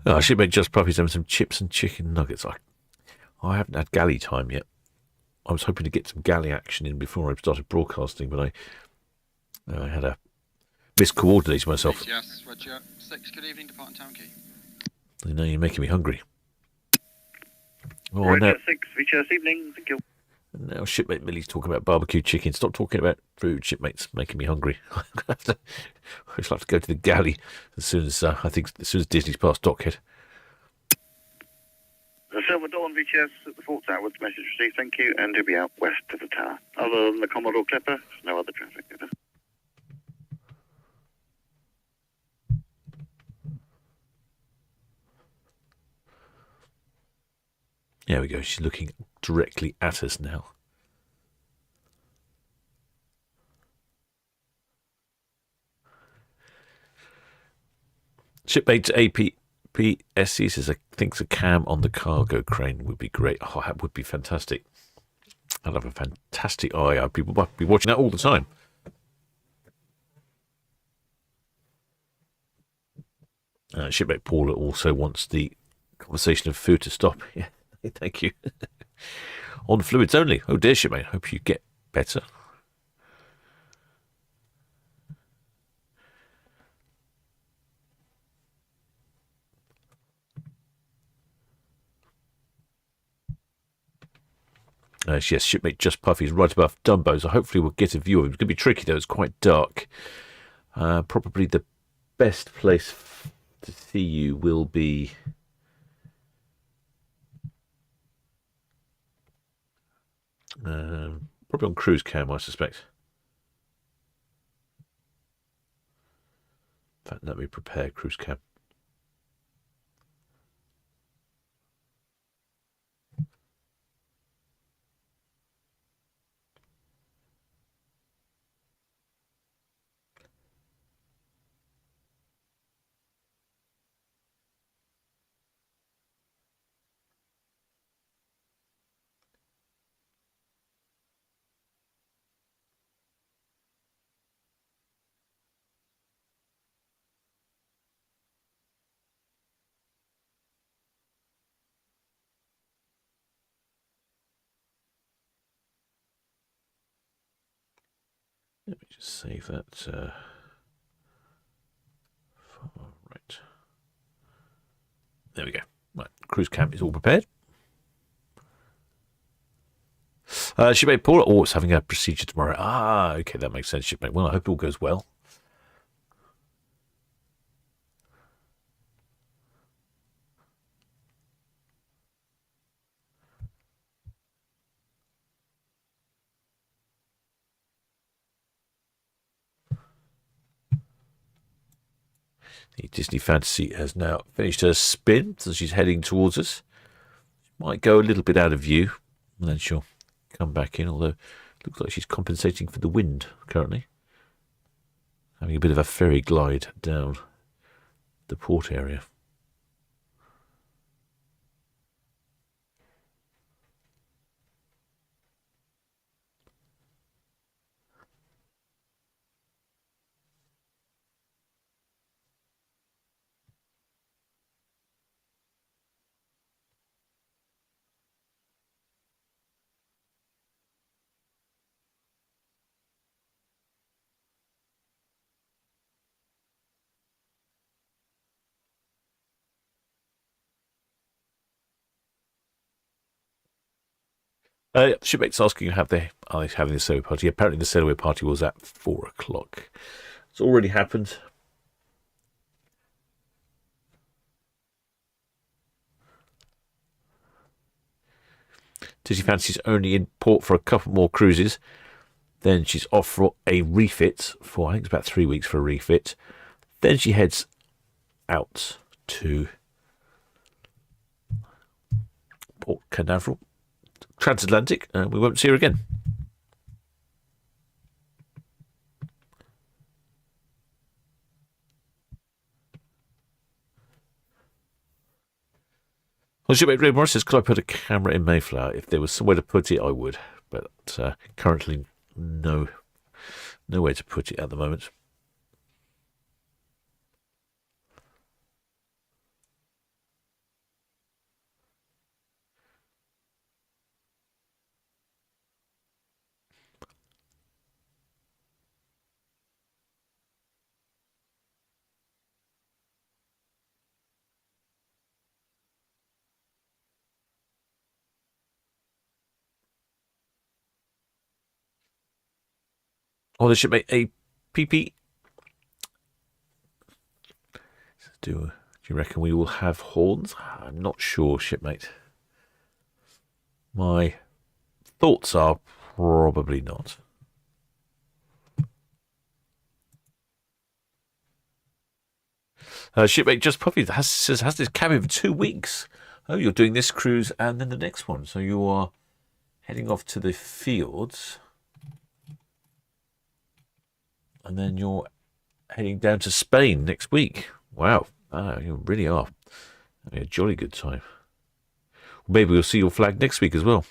Oh, I should make Just Puppies having some chips and chicken nuggets. I haven't had galley time yet. I was hoping to get some galley action in before I started broadcasting, but I had a miscoordinated myself. Yes, Roger. 6, good evening, departing Town Quay. I know you're making me hungry. Oh, Roger now, 6, VHS evening. Thank you. now shipmate Millie's talking about barbecue chicken. Stop talking about food, shipmate's making me hungry. I just have to go to the galley as soon as as soon as Disney's past Dockhead. The Silver Dawn VHS at the Fort Tower. Message received. Thank you. And he'll be out west of the tower. Other than the Commodore Clipper, there's no other traffic. There we go. She's looking directly at us now. Shipmate APPSC says, I think a cam on the cargo crane would be great. Oh, that would be fantastic. I'd have a fantastic eye. People might be watching that all the time. Shipmate Paula also wants the conversation of food to stop. Yeah, thank you. On fluids only. Oh dear, shipmate. Hope you get better. Yes, shipmate Just Puffy's right above Dumbo, so hopefully we'll get a view of him. It's going to be tricky though, it's quite dark. Probably the best place to see you will be probably on cruise cam, I suspect. In fact, let me prepare cruise cam. Let me just save that. Right. There we go. Right, cruise camp is all prepared. Shipmate Paula, it's having a procedure tomorrow. Ah, okay, that makes sense, shipmate. Well, I hope it all goes well. The Disney Fantasy has now finished her spin, so she's heading towards us. Might go a little bit out of view, and then she'll come back in, although it looks like she's compensating for the wind currently. Having a bit of a ferry glide down the port area. Shipmate's asking, are they having the sailaway party? Apparently the sailaway party was at 4 o'clock. It's already happened. Disney Fantasy's only in port for a couple more cruises. Then she's off for a refit for, I think it's about 3 weeks for a refit. Then she heads out to Port Canaveral, transatlantic, and we won't see her again. Well, shipmate Ray Morris says, could I put a camera in Mayflower? If there was somewhere to put it, I would. But currently, nowhere to put it at the moment. Oh, the shipmate APP. Do you reckon we will have horns? I'm not sure, shipmate. My thoughts are probably not. Shipmate Just Puffy says, has this cabin for 2 weeks. Oh, you're doing this cruise and then the next one. So you are heading off to the fields. And then you're heading down to Spain next week. Wow, You really are having a jolly good time. Maybe we'll see your flag next week as well.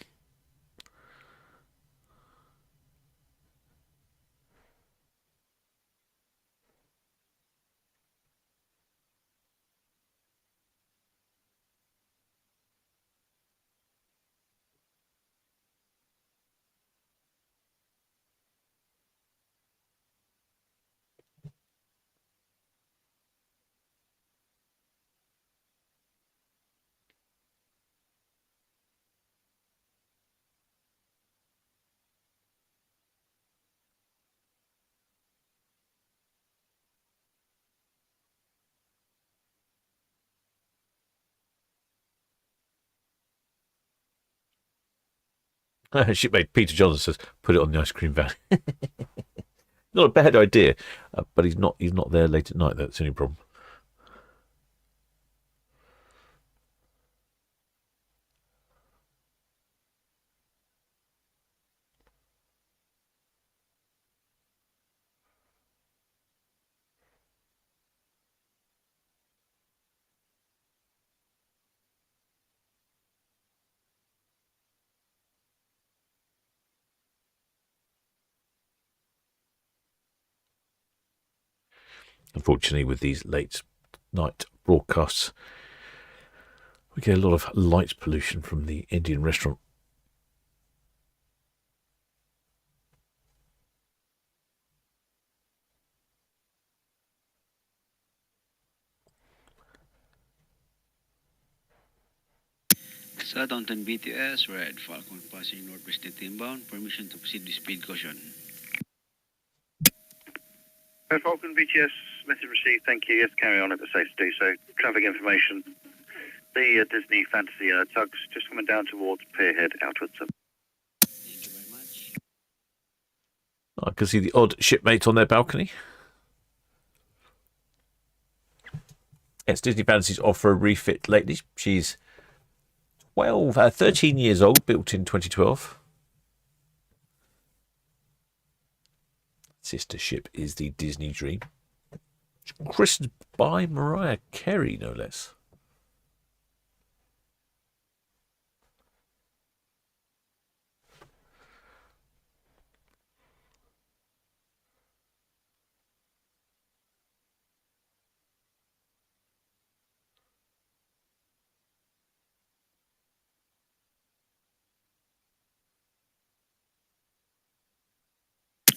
Shipmate Peter Johnson says, put it on the ice cream van. Not a bad idea, but he's not there late at night. That's the only problem. Unfortunately, with these late night broadcasts, we get a lot of light pollution from the Indian restaurant. Southampton BTS, Red Falcon passing northwest inbound. Permission to proceed with speed caution. Red Falcon VTS, message received, thank you. Yes, carry on at the safe to do so. Traffic information. The Disney Fantasy tugs just coming down towards Pierhead outwards. Thank you very much. I can see the odd shipmate on their balcony. Yes, Disney Fantasy's off for a refit lately. She's 13 years old, built in 2012. Sister ship is the Disney Dream. Christened by Mariah Carey, no less.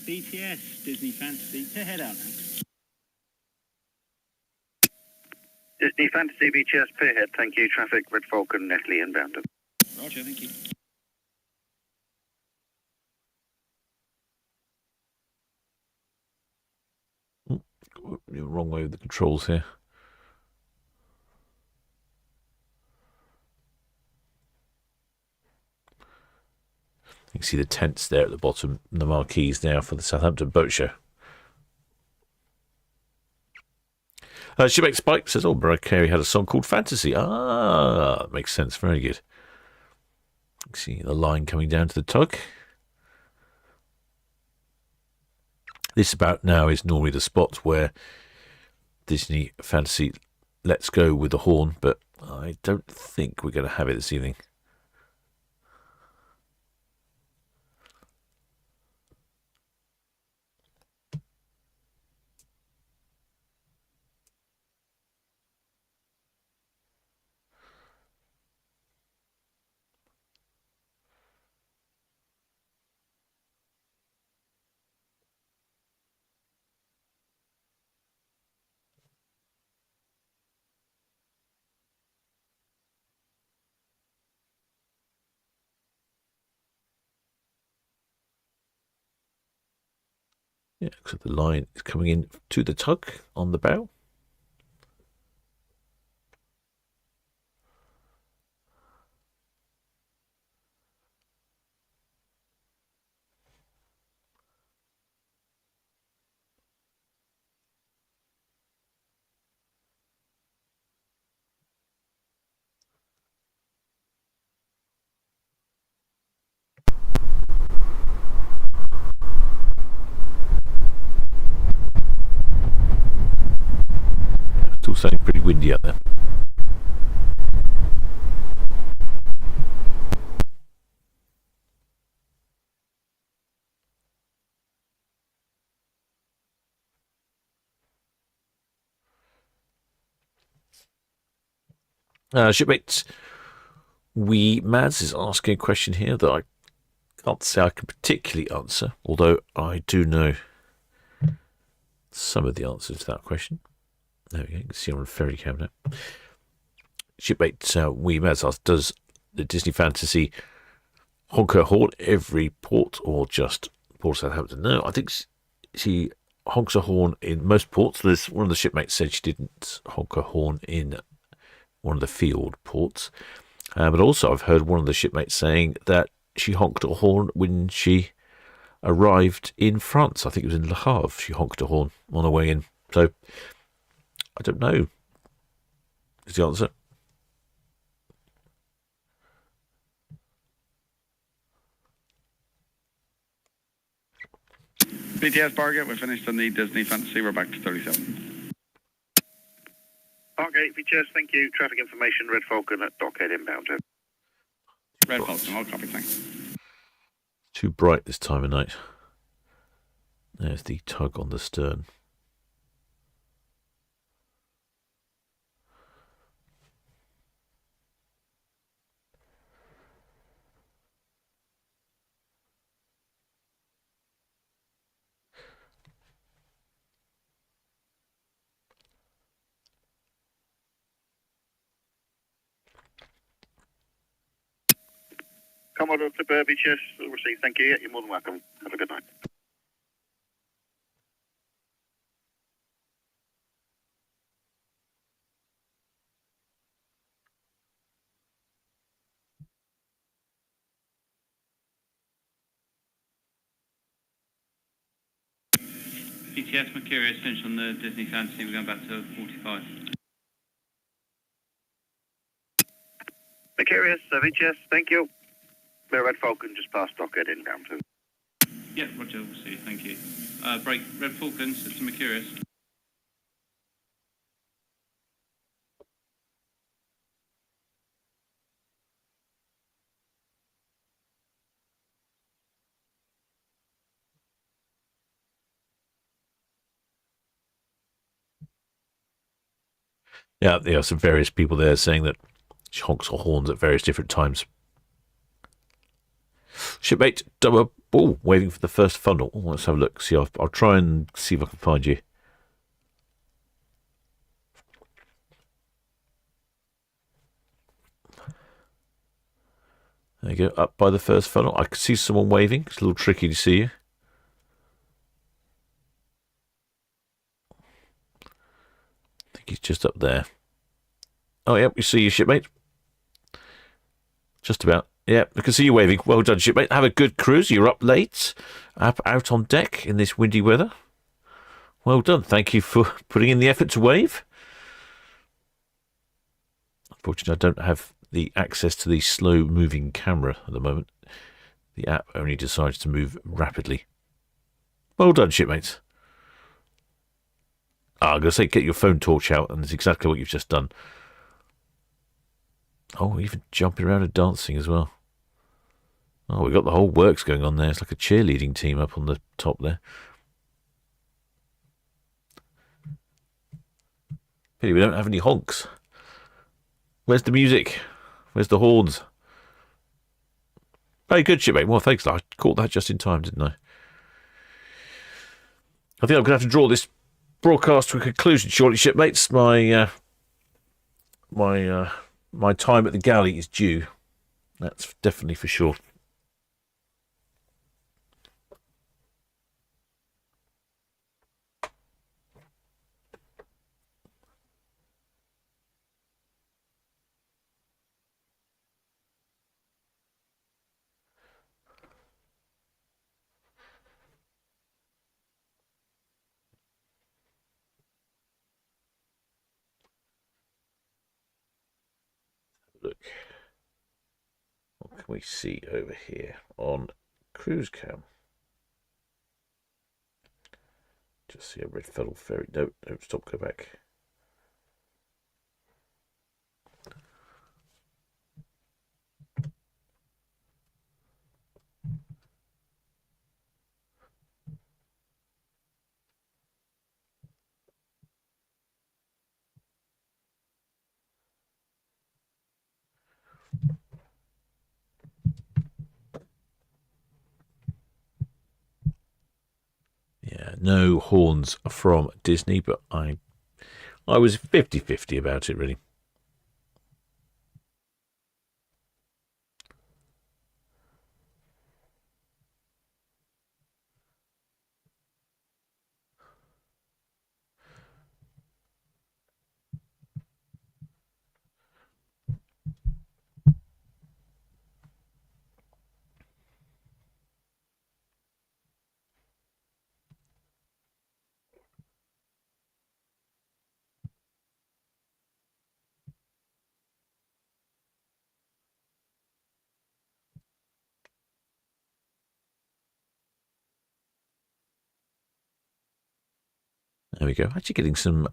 BTS, Disney Fantasy, to head out now. Disney Fantasy VTS Pierhead, thank you. Traffic Red Falcon, Netley inbound. Roger, thank you. You're wrong way with the controls here. You can see the tents there at the bottom, the marquees now for the Southampton Boat Show. Shipmate Spike says, Mariah Carey had a song called Fantasy. That makes sense. Very good. You can see the line coming down to the tug. This about now is normally the spot where Disney Fantasy lets go with the horn, but I don't think we're going to have it this evening. Yeah, so the line is coming in to the tug on the bow. Still sounding pretty weird. windy out there. Shipmates, Mads is asking a question here that I can't say I can particularly answer, although I do know some of the answers to that question. There we go, you can see on the ferry cam now. Shipmate, Mads asks, does the Disney Fantasy honk her horn every port or just Port Southampton? No, I think she honks her horn in most ports. There's one of the shipmates said she didn't honk her horn in one of the field ports. But also I've heard one of the shipmates saying that she honked a horn when she arrived in France. I think it was in Le Havre. She honked a horn on her way in. So I don't know is the answer. BTS Bargate, we finished on the Disney Fantasy. We're back to 37. Okay, BTS, thank you. Traffic information, Red Falcon at Dockhead inbound. Red Falcon, all copy, thanks. Too bright this time of night. There's the tug on the stern. Commodore to BTS, we'll receive. Thank you. Yeah, you're more than welcome. Have a good night. BTS Mercurius finished on the Disney Fantasy. We're going back to 45. Mercurius, BTS, thank you. The Red Falcon just past Dockhead inbound. Yeah, roger, we'll see. Thank you. Break Red Falcon, System Mercurius. Yeah, there are some various people there saying that she honks her horns at various different times. Shipmate, waving for the first funnel. Oh, let's have a look. See, I'll try and see if I can find you. There you go, up by the first funnel. I can see someone waving. It's a little tricky to see you. I think he's just up there. Oh, yep, we see you, shipmate. Just about. Yeah, I can see you waving. Well done, shipmate. Have a good cruise. You're up late, up out on deck in this windy weather. Well done. Thank you for putting in the effort to wave. Unfortunately, I don't have the access to the slow-moving camera at the moment. The app only decides to move rapidly. Well done, shipmates. I'm going to say get your phone torch out, and it's exactly what you've just done. Oh, even jumping around and dancing as well. Oh, we've got the whole works going on there. It's like a cheerleading team up on the top there. Pity we don't have any honks. Where's the music? Where's the horns? Very good, shipmate. Well, thanks. I caught that just in time, didn't I? I think I'm going to have to draw this broadcast to a conclusion shortly, shipmates. My time at the galley is due. That's definitely for sure. Look, what can we see over here on cruise cam? Just see a red funnel ferry. No, stop, go back. Yeah, no horns from Disney, but I was 50-50 about it, really. There we go. Actually getting some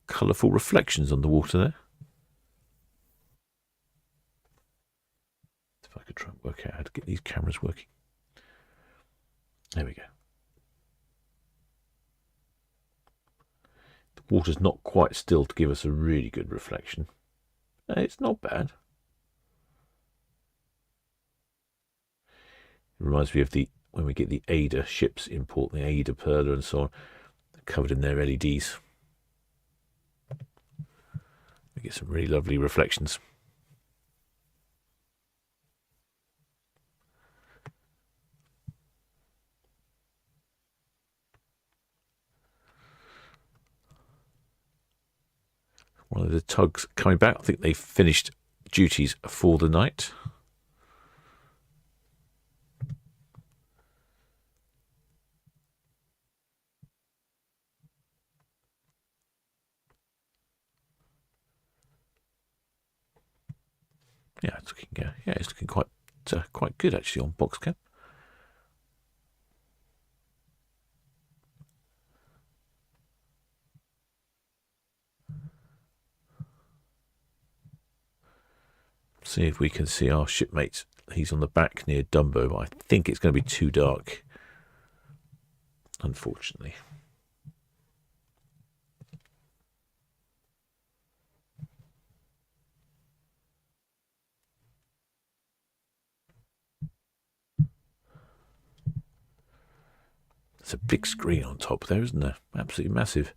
colourful reflections on the water there. If I could try and work out how to get these cameras working. There we go. The water's not quite still to give us a really good reflection. It's not bad. It reminds me of when we get the Ada ships import, the Ada Perla and so on, covered in their LEDs. We get some really lovely reflections. One of the tugs coming back. I think they finished duties for the night. Yeah, it's looking quite good actually on box cam. See if we can see our shipmate. He's on the back near Dumbo, but I think it's going to be too dark, unfortunately. There's a big screen on top there, isn't there? Absolutely massive.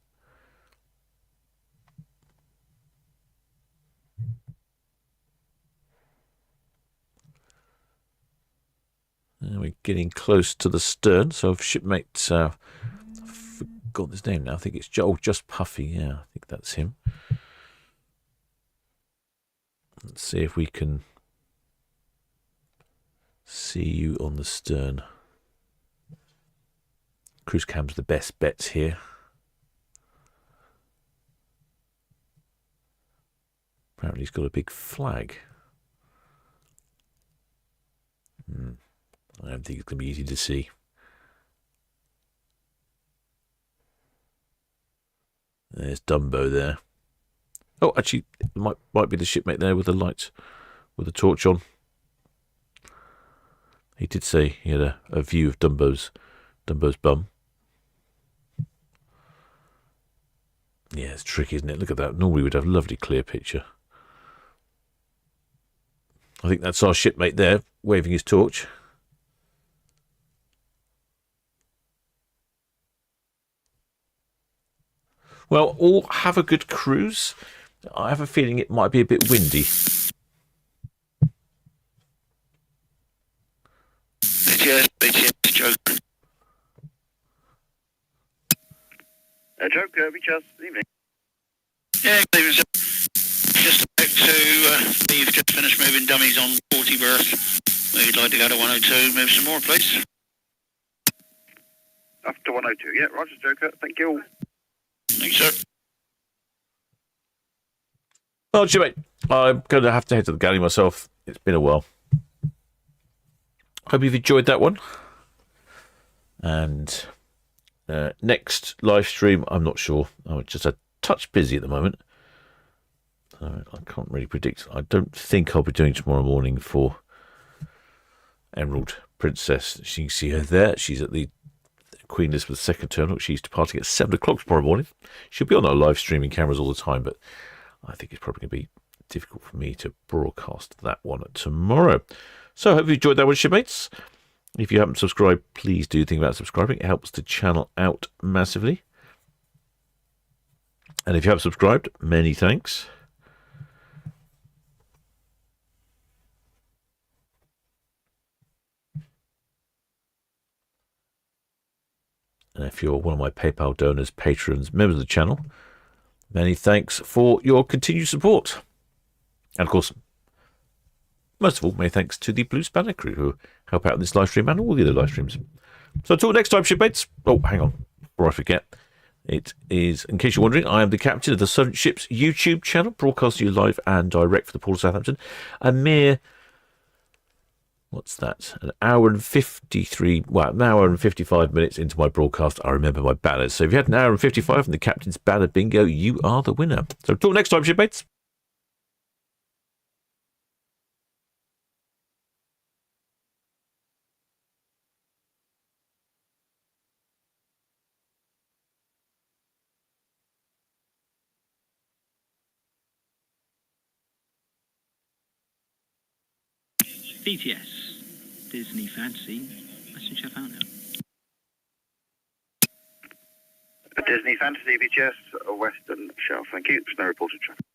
And we're getting close to the stern, so if shipmate, I've forgotten his name now, I think it's just Puffy, yeah, I think that's him. Let's see if we can see you on the stern. Cruise cam's the best bets here. Apparently he's got a big flag. I don't think it's going to be easy to see. There's Dumbo there. Oh, actually, it might be the shipmate there with the light, with the torch on. He did say he had a view of Dumbo's bum. Yeah, it's tricky, isn't it? Look at that. Normally we'd have a lovely clear picture. I think that's our shipmate there, waving his torch. Well, all have a good cruise. I have a feeling it might be a bit windy. BTS, Joker. Joker, just evening. Yeah, good evening, sir. Just about to leave, just finished moving dummies on 40 berth. We'd like to go to 102, move some more, please. Up to 102, yeah, Roger, Joker, thank you. Thanks, sir. Well, shipmate, I'm going to have to head to the galley myself. It's been a while. Hope you've enjoyed that one. And next live stream, I'm not sure. I'm just a touch busy at the moment. So I can't really predict. I don't think I'll be doing tomorrow morning for Emerald Princess. As you can see her there. She's at the Queen Elizabeth II terminal. She's departing at 7 o'clock tomorrow morning. She'll be on our live streaming cameras all the time, but I think it's probably going to be difficult for me to broadcast that one tomorrow. So I hope you enjoyed that one, shipmates. If you haven't subscribed, please do think about subscribing. It helps the channel out massively. And if you have subscribed, many thanks. And if you're one of my PayPal donors, patrons, members of the channel, many thanks for your continued support. And of course, most of all, many thanks to the Blue Spanner crew who help out in this live stream and all the other live streams. So until next time, shipmates. Oh, hang on, before I forget. It is, in case you're wondering, I am the captain of the Solent Ships YouTube channel, broadcasting you live and direct for the Port of Southampton. A mere, what's that? An hour and 55 minutes into my broadcast, I remember my banners. So if you had an hour and 55 from the captain's banner bingo, you are the winner. So until next time, shipmates. BTS, Disney Fantasy, message Southampton. Disney Fantasy, BTS, Western Shelf. Thank you. There's no reported traffic.